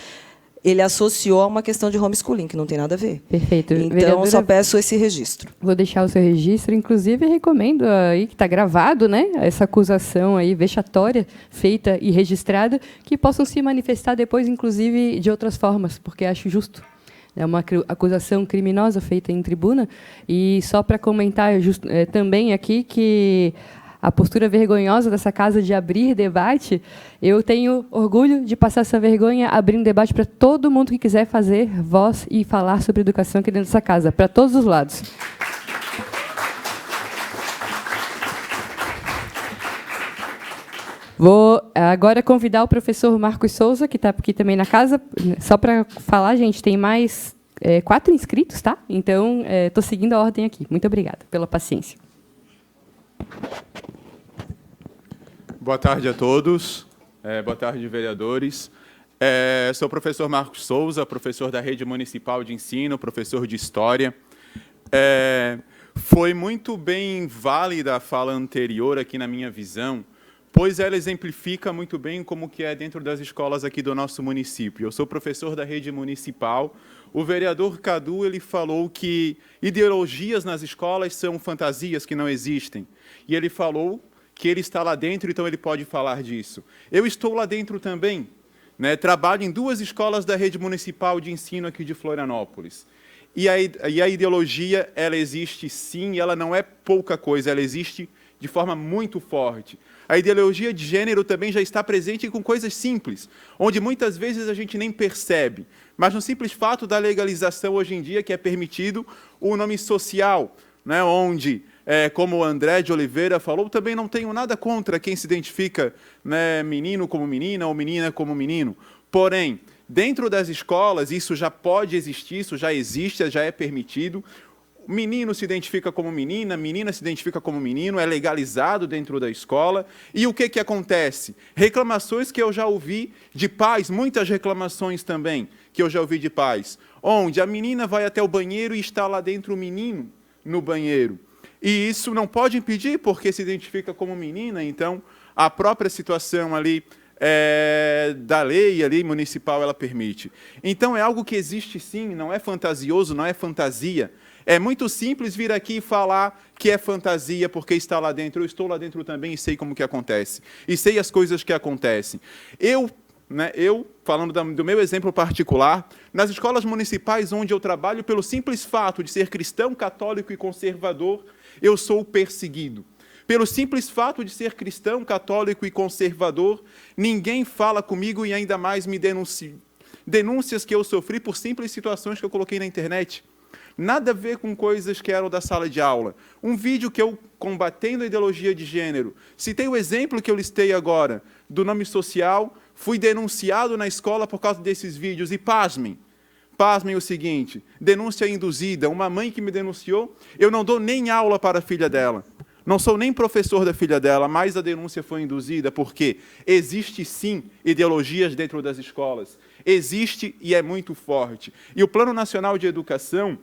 ele associou a uma questão de homeschooling, que não tem nada a ver. Perfeito. Então, vereadora, só peço esse registro. Vou deixar o seu registro, inclusive recomendo aí, que está gravado, né, essa acusação aí vexatória, feita e registrada, que possam se manifestar depois, inclusive, de outras formas, porque acho justo. É uma acusação criminosa feita em tribuna. E só para comentar também aqui que a postura vergonhosa dessa casa de abrir debate, eu tenho orgulho de passar essa vergonha abrindo debate para todo mundo que quiser fazer voz e falar sobre educação aqui dentro dessa casa, para todos os lados. Vou agora convidar o professor Marcos Souza, que está aqui também na casa. Só para falar, gente, tem mais 4 inscritos, tá? Então, estou seguindo a ordem aqui. Muito obrigada pela paciência. Boa tarde a todos. Boa tarde, vereadores. Sou o professor Marcos Souza, professor da Rede Municipal de Ensino, professor de História. Foi muito bem válida a fala anterior aqui na minha visão, pois ela exemplifica muito bem como que é dentro das escolas aqui do nosso município. Eu sou professor da Rede Municipal. O vereador Cadu, ele falou que ideologias nas escolas são fantasias que não existem. E ele falou que ele está lá dentro, então ele pode falar disso. Eu estou lá dentro também, né? Trabalho em 2 escolas da Rede Municipal de Ensino aqui de Florianópolis. E a ideologia, ela existe sim, e ela não é pouca coisa, ela existe de forma muito forte. A ideologia de gênero também já está presente com coisas simples, onde muitas vezes a gente nem percebe. Mas no simples fato da legalização hoje em dia, que é permitido o nome social, né, onde, como o André de Oliveira falou, também não tenho nada contra quem se identifica, né, menino como menina ou menina como menino. Porém, dentro das escolas, isso já pode existir, isso já existe, já é permitido. O menino se identifica como menina, a menina se identifica como menino, é legalizado dentro da escola. E o que acontece? Reclamações que eu já ouvi de pais, muitas reclamações também que eu já ouvi de pais, onde a menina vai até o banheiro e está lá dentro o menino no banheiro. E isso não pode impedir, porque se identifica como menina, então a própria situação ali da lei ali municipal ela permite. Então é algo que existe sim, não é fantasioso, não é fantasia. É muito simples vir aqui e falar que é fantasia porque está lá dentro. Eu estou lá dentro também e sei como que acontece. E sei as coisas que acontecem. Eu, falando do meu exemplo particular, nas escolas municipais onde eu trabalho, pelo simples fato de ser cristão, católico e conservador, eu sou perseguido. Pelo simples fato de ser cristão, católico e conservador, ninguém fala comigo e ainda mais me denuncia. Denúncias que eu sofri por simples situações que eu coloquei na internet. Nada a ver com coisas que eram da sala de aula. Um vídeo que eu, combatendo a ideologia de gênero, citei o exemplo que eu listei agora, do nome social, fui denunciado na escola por causa desses vídeos. E pasmem o seguinte, denúncia induzida, uma mãe que me denunciou, eu não dou nem aula para a filha dela. Não sou nem professor da filha dela, mas a denúncia foi induzida, porque existe sim ideologias dentro das escolas. Existe e é muito forte. E o Plano Nacional de Educação,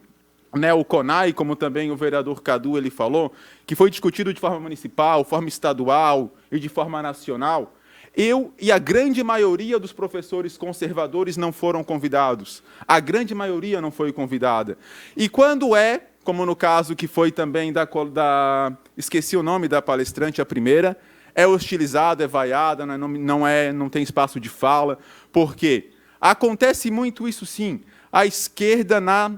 né, o CONAI, como também o vereador Cadu ele falou, que foi discutido de forma municipal, forma estadual e de forma nacional, eu e a grande maioria dos professores conservadores não foram convidados. A grande maioria não foi convidada. E quando como no caso que foi também esqueci o nome da palestrante, a primeira, é hostilizada, é vaiada, não tem espaço de fala. Por quê? Acontece muito isso sim. A esquerda na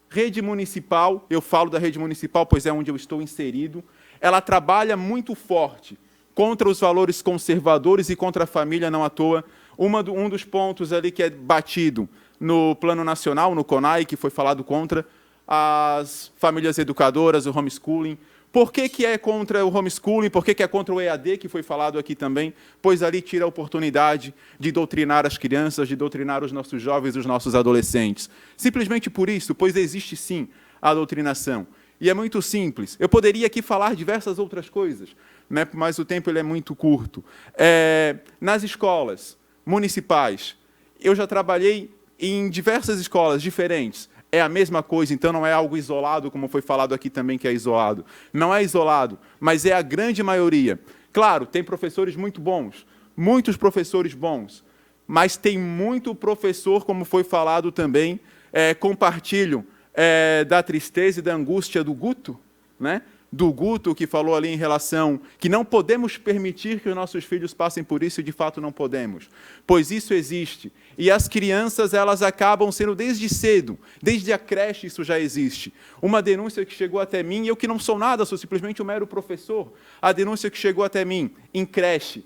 rede municipal, eu falo da rede municipal, pois é onde eu estou inserido, ela trabalha muito forte contra os valores conservadores e contra a família, não à toa. Um dos pontos ali que é batido no Plano Nacional, no CONAI, que foi falado contra as famílias educadoras, o homeschooling. Por que é contra o homeschooling? Por que é contra o EAD, que foi falado aqui também? Pois ali tira a oportunidade de doutrinar as crianças, de doutrinar os nossos jovens e os nossos adolescentes. Simplesmente por isso, pois existe sim a doutrinação. E é muito simples. Eu poderia aqui falar diversas outras coisas, né? Mas o tempo ele é muito curto. Nas escolas municipais, eu já trabalhei em diversas escolas diferentes. É a mesma coisa, então não é algo isolado, como foi falado aqui também que é isolado. Não é isolado, mas é a grande maioria. Claro, tem professores muito bons, muitos professores bons, mas tem muito professor, como foi falado também, compartilho da tristeza e da angústia do Guto, né? do Guto, que falou ali em relação que não podemos permitir que os nossos filhos passem por isso, e de fato não podemos, pois isso existe. E as crianças, elas acabam sendo desde cedo, desde a creche isso já existe. Uma denúncia que chegou até mim, eu que não sou nada, sou simplesmente um mero professor, a denúncia que chegou até mim, em creche,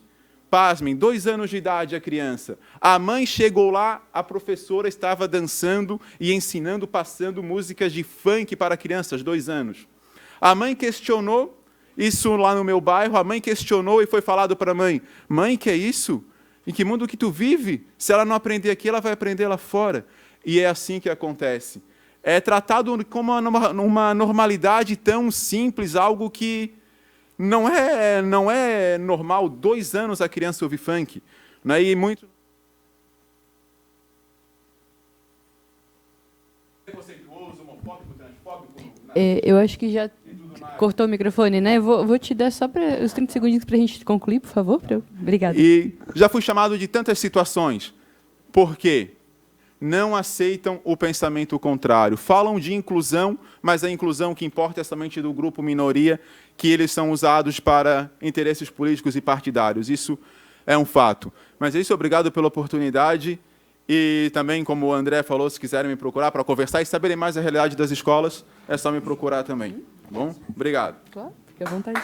pasmem, 2 anos de idade a criança. A mãe chegou lá, a professora estava dançando e ensinando, passando músicas de funk para crianças, 2 anos. A mãe questionou, isso lá no meu bairro, a mãe questionou e foi falado para a mãe, mãe, que é isso? Em que mundo que tu vive? Se ela não aprender aqui, ela vai aprender lá fora. E é assim que acontece. É tratado como uma normalidade tão simples, algo que não é normal. 2 anos a criança ouvir funk. Né? E muito... preconceituoso, homofóbico, transfóbico... Eu acho que já cortou o microfone, né? Vou te dar só para os 30 segundinhos para a gente concluir, por favor. Obrigada. E já fui chamado de tantas situações. Por quê? Não aceitam o pensamento contrário. Falam de inclusão, mas a inclusão que importa é somente do grupo minoria, que eles são usados para interesses políticos e partidários. Isso é um fato. Mas é isso, obrigado pela oportunidade. E também, como o André falou, se quiserem me procurar para conversar e saberem mais a realidade das escolas, é só me procurar também. Tá bom? Obrigado. Claro, fique à vontade.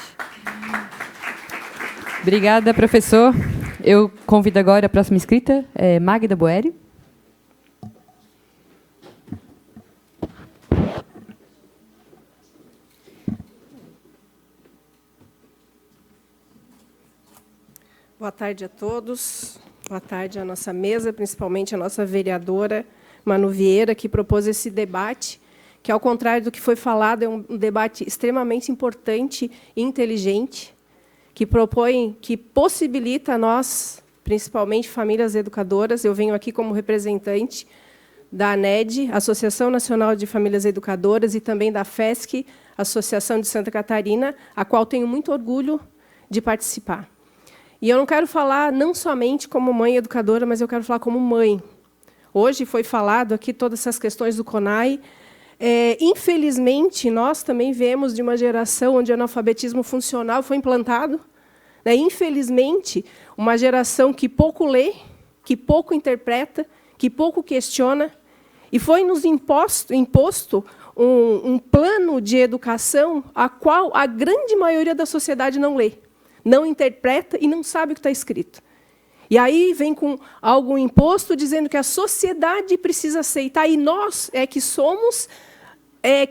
Obrigada, professor. Eu convido agora a próxima inscrita, Magda Boeri. Boa tarde a todos. Boa tarde à nossa mesa, principalmente à nossa vereadora Manu Vieira, que propôs esse debate, que, ao contrário do que foi falado, é um debate extremamente importante e inteligente, que propõe, que possibilita a nós, principalmente famílias educadoras, eu venho aqui como representante da ANED, Associação Nacional de Famílias Educadoras, e também da FESC, Associação de Santa Catarina, a qual tenho muito orgulho de participar. E eu não quero falar não somente como mãe educadora, mas eu quero falar como mãe. Hoje foi falado aqui todas essas questões do CONAI. Infelizmente, nós também viemos de uma geração onde o analfabetismo funcional foi implantado. Infelizmente, uma geração que pouco lê, que pouco interpreta, que pouco questiona, e foi nos imposto um plano de educação a qual a grande maioria da sociedade não lê, não interpreta e não sabe o que está escrito. E aí vem com algo imposto dizendo que a sociedade precisa aceitar, e nós que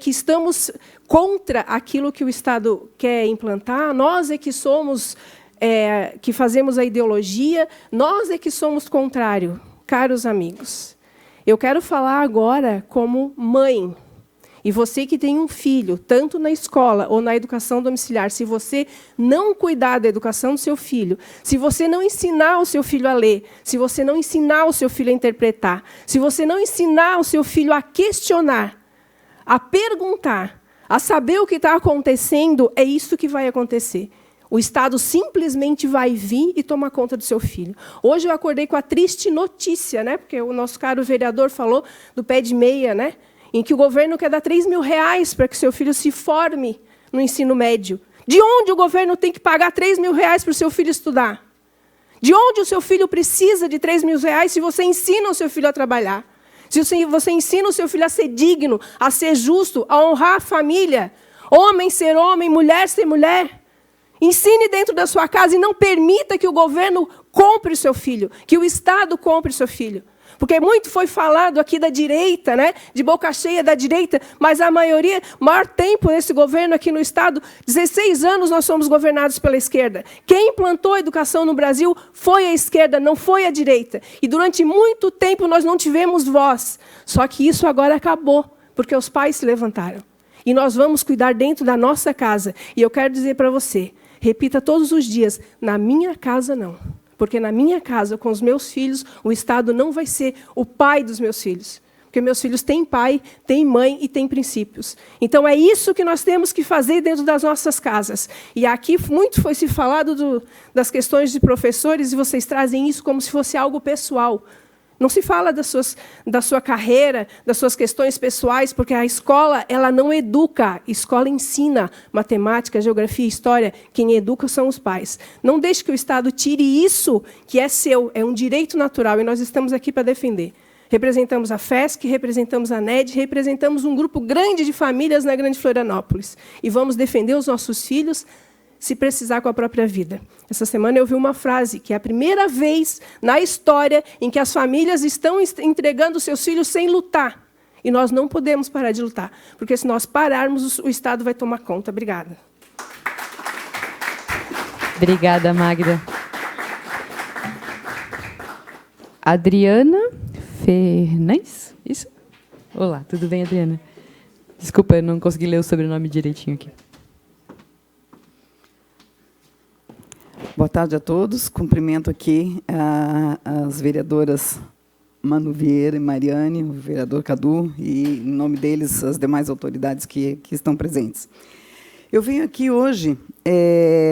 estamos contra aquilo que o Estado quer implantar, nós que somos, que fazemos a ideologia, nós que somos contrário. Caros amigos, eu quero falar agora como mãe. E você que tem um filho, tanto na escola ou na educação domiciliar, se você não cuidar da educação do seu filho, se você não ensinar o seu filho a ler, se você não ensinar o seu filho a interpretar, se você não ensinar o seu filho a questionar, a perguntar, a saber o que está acontecendo, é isso que vai acontecer. O Estado simplesmente vai vir e tomar conta do seu filho. Hoje eu acordei com a triste notícia, né, porque o nosso caro vereador falou do pé de meia, né, em que o governo quer dar R$3.000 para que seu filho se forme no ensino médio. De onde o governo tem que pagar R$3.000 para o seu filho estudar? De onde o seu filho precisa de R$3.000 se você ensina o seu filho a trabalhar? Se você ensina o seu filho a ser digno, a ser justo, a honrar a família, homem ser homem, mulher ser mulher? Ensine dentro da sua casa e não permita que o governo compre o seu filho, que o Estado compre o seu filho. Porque muito foi falado aqui da direita, né? De boca cheia da direita, mas a maioria, maior tempo nesse governo aqui no Estado, 16 anos nós somos governados pela esquerda. Quem implantou a educação no Brasil foi a esquerda, não foi a direita. E durante muito tempo nós não tivemos voz. Só que isso agora acabou, porque os pais se levantaram. E nós vamos cuidar dentro da nossa casa. E eu quero dizer para você, repita todos os dias, na minha casa não. Porque na minha casa, com os meus filhos, o Estado não vai ser o pai dos meus filhos. Porque meus filhos têm pai, têm mãe e têm princípios. Então, é isso que nós temos que fazer dentro das nossas casas. E aqui muito foi se falado das questões de professores, e vocês trazem isso como se fosse algo pessoal. Não se fala da sua carreira, das suas questões pessoais, porque a escola ela não educa, a escola ensina matemática, geografia, história. Quem educa são os pais. Não deixe que o Estado tire isso que é seu, é um direito natural, e nós estamos aqui para defender. Representamos a FESC, representamos a NED, representamos um grupo grande de famílias na Grande Florianópolis. E vamos defender os nossos filhos, se precisar, com a própria vida. Essa semana eu vi uma frase, que é a primeira vez na história em que as famílias estão entregando seus filhos sem lutar. E nós não podemos parar de lutar, porque se nós pararmos, o Estado vai tomar conta. Obrigada. Obrigada, Magda. Adriana Fernandes? Isso? Olá, tudo bem, Adriana? Desculpa, eu não consegui ler o sobrenome direitinho aqui. Boa tarde a todos. Cumprimento aqui as vereadoras Manu Vieira e Mariane, o vereador Cadu, e, em nome deles, as demais autoridades que estão presentes. Eu venho aqui hoje,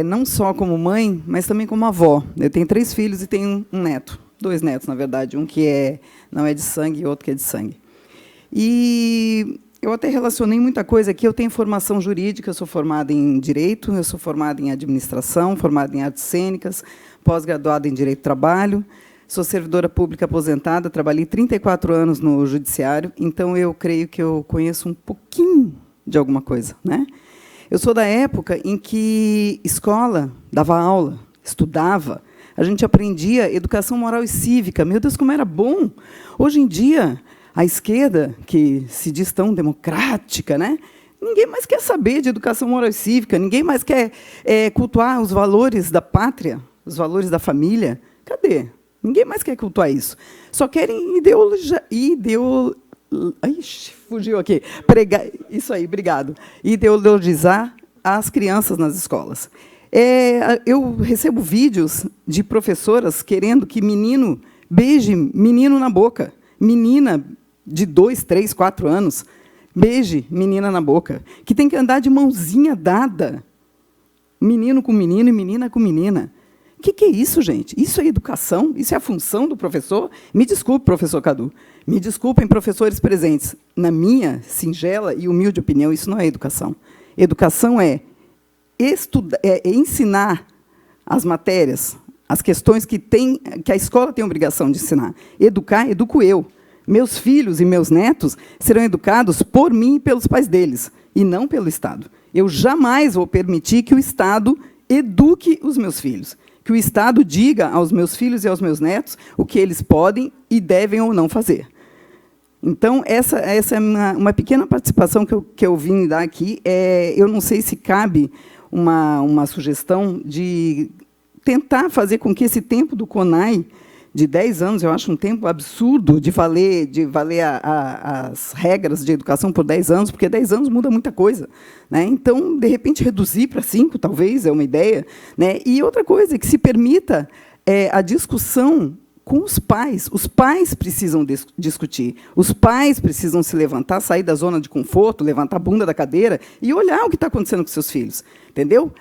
não só como mãe, mas também como avó. Eu tenho 3 filhos e tenho um neto. 2 netos, na verdade. Um que não é de sangue e outro que é de sangue. E eu até relacionei muita coisa aqui. Eu tenho formação jurídica, eu sou formada em Direito, eu sou formada em Administração, formada em Artes Cênicas, pós-graduada em Direito do Trabalho, sou servidora pública aposentada, trabalhei 34 anos no Judiciário, então eu creio que eu conheço um pouquinho de alguma coisa, né? Eu sou da época em que escola, dava aula, estudava, a gente aprendia educação moral e cívica. Meu Deus, como era bom! Hoje em dia, a esquerda, que se diz tão democrática, né? Ninguém mais quer saber de educação moral e cívica, ninguém mais quer cultuar os valores da pátria, os valores da família. Cadê? Ninguém mais quer cultuar isso. Só querem fugiu aqui. Pregar, isso aí, obrigado. Ideologizar as crianças nas escolas. Eu recebo vídeos de professoras querendo que menino beije menino na boca. Menina de 2, 3, 4 anos, beije menina na boca, que tem que andar de mãozinha dada, menino com menino e menina com menina. O que é isso, gente? Isso é educação? Isso é a função do professor? Me desculpe, professor Cadu, me desculpem, professores presentes. Na minha singela e humilde opinião, isso não é educação. Educação é ensinar as matérias, as questões que a escola tem a obrigação de ensinar. Educar, educo eu. Meus filhos e meus netos serão educados por mim e pelos pais deles, e não pelo Estado. Eu jamais vou permitir que o Estado eduque os meus filhos, que o Estado diga aos meus filhos e aos meus netos o que eles podem e devem ou não fazer. Então, essa é uma pequena participação que eu vim dar aqui. Eu não sei se cabe uma sugestão de tentar fazer com que esse tempo do CONAI, de 10 anos, eu acho um tempo absurdo de valer as regras de educação por 10 anos, porque 10 anos muda muita coisa, né? Então, de repente, reduzir para 5, talvez, é uma ideia, né? E outra coisa, que se permita a discussão com os pais. Os pais precisam discutir, os pais precisam se levantar, sair da zona de conforto, levantar a bunda da cadeira e olhar o que está acontecendo com seus filhos, entendeu?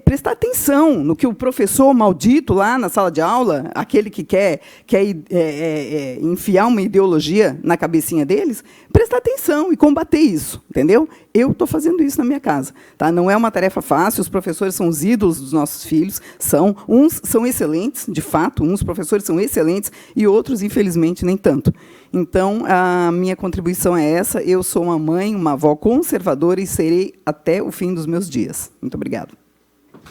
Prestar atenção no que o professor maldito lá na sala de aula, aquele que quer enfiar uma ideologia na cabecinha deles, prestar atenção e combater isso, entendeu? Eu estou fazendo isso na minha casa. Tá? Não é uma tarefa fácil, os professores são os ídolos dos nossos filhos, uns são excelentes, de fato, uns professores são excelentes e outros, infelizmente, nem tanto. Então, a minha contribuição é essa. Eu sou uma mãe, uma avó conservadora e serei até o fim dos meus dias. Muito obrigada.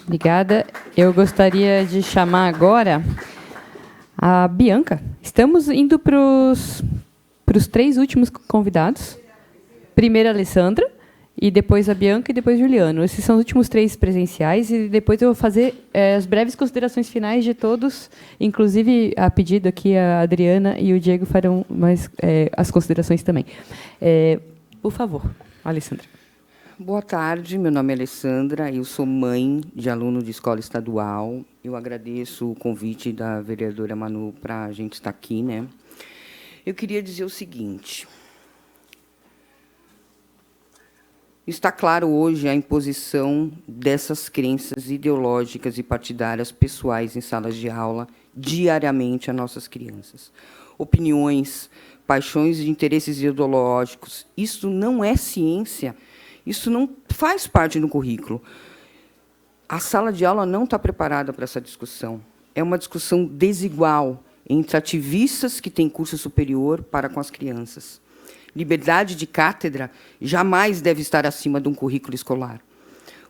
Obrigada. Eu gostaria de chamar agora a Bianca. Estamos indo para os 3 últimos convidados. Primeiro a Alessandra, e depois a Bianca, e depois o Juliano. Esses são os últimos 3 presenciais, e depois eu vou fazer as breves considerações finais de todos, inclusive, a pedido aqui, a Adriana e o Diego farão as considerações também. Por favor, Alessandra. Boa tarde, meu nome é Alessandra, eu sou mãe de aluno de escola estadual. Eu agradeço o convite da vereadora Manu para a gente estar aqui, né? Eu queria dizer o seguinte: está claro hoje a imposição dessas crenças ideológicas e partidárias pessoais em salas de aula diariamente a nossas crianças. opiniões, paixões e interesses ideológicos. Isso não é ciência, isso não faz parte do currículo. A sala de aula não está preparada para essa discussão. É uma discussão desigual entre ativistas que têm curso superior para com as crianças. Liberdade de cátedra jamais deve estar acima de um currículo escolar.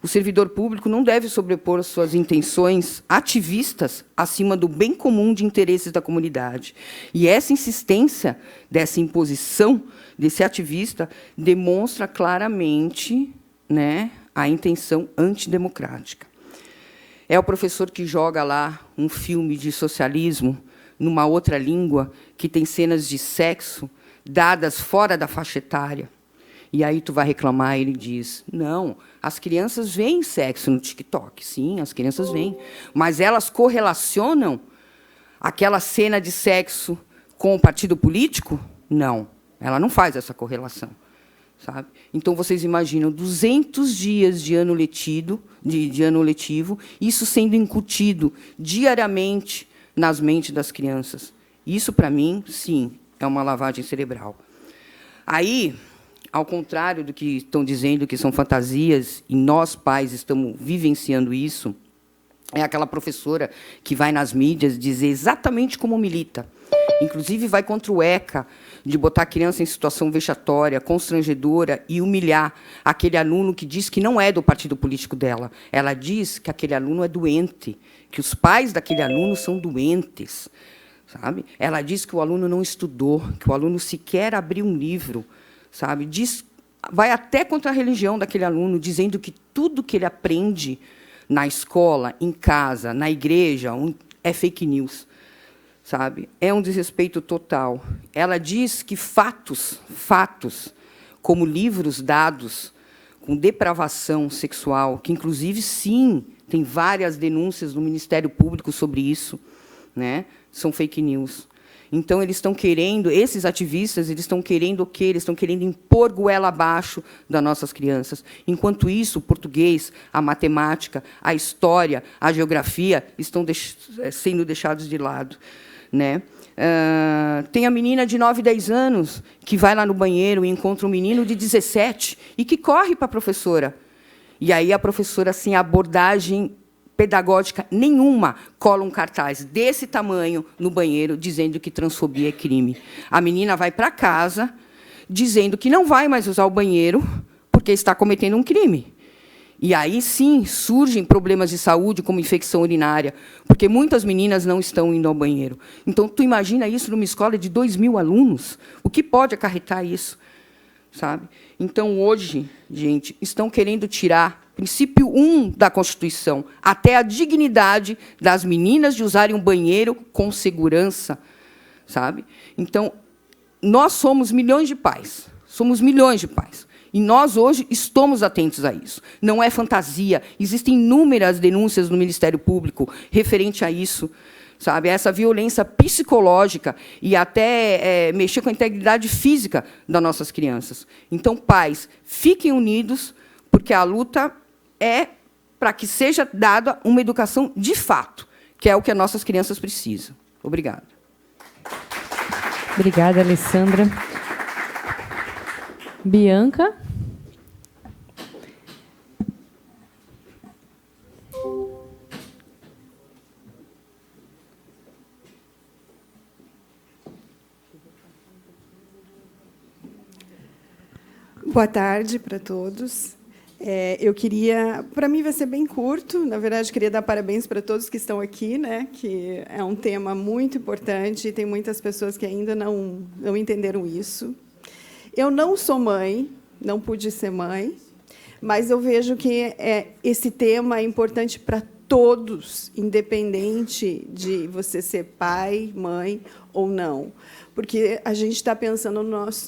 O servidor público não deve sobrepor suas intenções ativistas acima do bem comum de interesses da comunidade. E essa insistência dessa imposição desse ativista demonstra claramente, né, a intenção antidemocrática. É o professor que joga lá um filme de socialismo numa outra língua que tem cenas de sexo dadas fora da faixa etária. E aí tu vai reclamar, ele diz, não, as crianças veem sexo no TikTok. Sim, as crianças veem. Mas elas correlacionam aquela cena de sexo com o partido político? Não, ela não faz essa correlação. Sabe? Então, vocês imaginam 200 dias de ano letivo, isso sendo incutido diariamente nas mentes das crianças. Isso, para mim, sim, é uma lavagem cerebral. Aí, ao contrário do que estão dizendo que são fantasias, e nós, pais, estamos vivenciando isso, é aquela professora que vai nas mídias dizer exatamente como milita. Inclusive, vai contra o ECA, de botar a criança em situação vexatória, constrangedora, e humilhar aquele aluno que diz que não é do partido político dela. Ela diz que aquele aluno é doente, que os pais daquele aluno são doentes. Sabe? Ela diz que o aluno não estudou, que o aluno sequer abriu um livro. Sabe? Vai até contra a religião daquele aluno, dizendo que tudo que ele aprende na escola, em casa, na igreja, é fake news. Sabe? É um desrespeito total. Ela diz que fatos, como livros dados com depravação sexual, que, inclusive, sim, tem várias denúncias no Ministério Público sobre isso, né? São fake news. Então, eles estão querendo, esses ativistas, eles estão querendo o quê? Eles estão querendo impor goela abaixo das nossas crianças. Enquanto isso, o português, a matemática, a história, a geografia estão sendo deixados de lado. Né? Tem a menina de 9, 10 anos que vai lá no banheiro e encontra um menino de 17 e que corre para a professora. E aí a professora, sem abordagem pedagógica nenhuma, cola um cartaz desse tamanho no banheiro, dizendo que transfobia é crime. A menina vai para casa, dizendo que não vai mais usar o banheiro, porque está cometendo um crime. E aí, sim, surgem problemas de saúde, como infecção urinária, porque muitas meninas não estão indo ao banheiro. Então, tu imagina isso numa escola de 2.000 alunos? O que pode acarretar isso? Sabe? Então, hoje, gente, estão querendo tirar princípio 1 da Constituição, até a dignidade das meninas de usarem um banheiro com segurança. Sabe? Então, nós somos milhões de pais. Somos milhões de pais. E nós, hoje, estamos atentos a isso. Não é fantasia. Existem inúmeras denúncias no Ministério Público referente a isso. Sabe? Essa violência psicológica e até mexer com a integridade física das nossas crianças. Então, pais, fiquem unidos, porque a luta é para que seja dada uma educação de fato, que é o que as nossas crianças precisam. Obrigada. Obrigada, Alessandra. Bianca? Boa tarde para todos. Eu queria, para mim vai ser bem curto, na verdade queria dar parabéns para todos que estão aqui, né? Que é um tema muito importante e tem muitas pessoas que ainda não entenderam isso. Eu não sou mãe, não pude ser mãe, mas eu vejo que esse tema é importante para todos, independente de você ser pai, mãe ou não. Porque a gente está pensando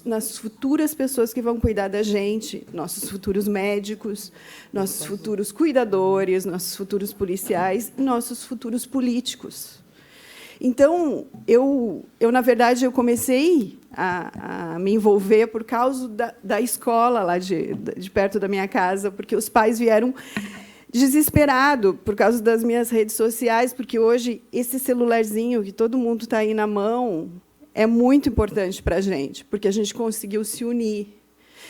nas futuras pessoas que vão cuidar da gente, nossos futuros médicos, nossos futuros cuidadores, nossos futuros policiais e nossos futuros políticos. Então, na verdade, eu comecei a me envolver por causa da escola lá de perto da minha casa, porque os pais vieram desesperados por causa das minhas redes sociais, porque hoje esse celularzinho que todo mundo está aí na mão é muito importante para a gente, porque a gente conseguiu se unir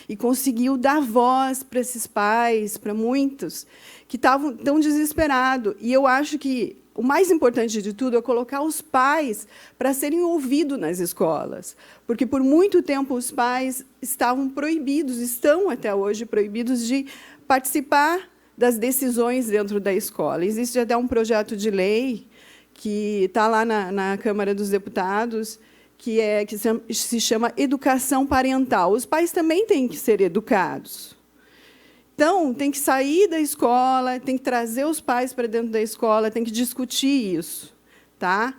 e conseguiu dar voz para esses pais, para muitos que estavam tão desesperados. E eu acho que o mais importante de tudo é colocar os pais para serem ouvidos nas escolas, porque por muito tempo os pais estavam proibidos, estão até hoje proibidos de participar das decisões dentro da escola. Existe até um projeto de lei que está lá na Câmara dos Deputados, que se chama educação parental. Os pais também têm que ser educados. Então, tem que sair da escola, tem que trazer os pais para dentro da escola, tem que discutir isso. Tá?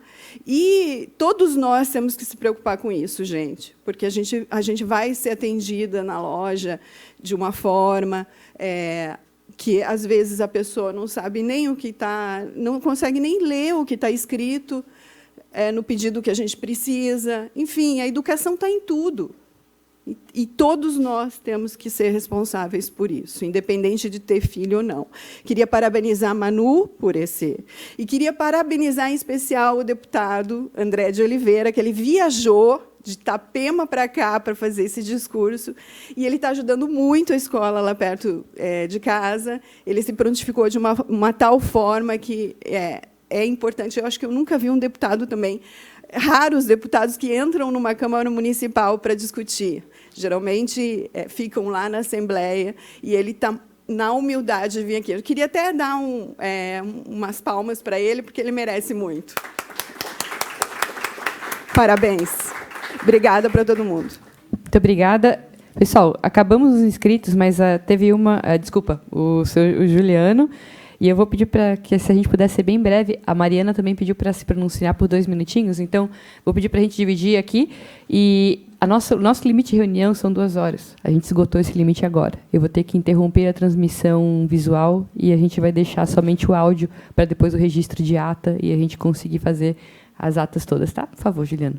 E todos nós temos que se preocupar com isso, gente, porque a gente vai ser atendida na loja de uma forma que, às vezes, a pessoa não sabe nem o que está, não consegue nem ler o que está escrito no pedido que a gente precisa. Enfim, a educação está em tudo. E todos nós temos que ser responsáveis por isso, independente de ter filho ou não. Queria parabenizar a Manu por esse. E queria parabenizar, em especial, o deputado André de Oliveira, que ele viajou de Itapema para cá para fazer esse discurso, e ele está ajudando muito a escola lá perto de casa. Ele se prontificou de uma tal forma que é importante. Eu acho que eu nunca vi um deputado também, raros deputados que entram numa Câmara Municipal para discutir. Geralmente ficam lá na Assembleia, e ele está na humildade de vir aqui. Eu queria até dar umas palmas para ele, porque ele merece muito. Parabéns. Obrigada para todo mundo. Muito obrigada. Pessoal, acabamos os inscritos, mas teve uma... desculpa, o Juliano. E eu vou pedir para que, se a gente puder ser bem breve, a Mariana também pediu para se pronunciar por 2 minutinhos, então vou pedir para a gente dividir aqui. E o nosso limite de reunião são 2 horas. A gente esgotou esse limite agora. Eu vou ter que interromper a transmissão visual e a gente vai deixar somente o áudio para depois o registro de ata e a gente conseguir fazer as atas todas, tá? Por favor, Juliano.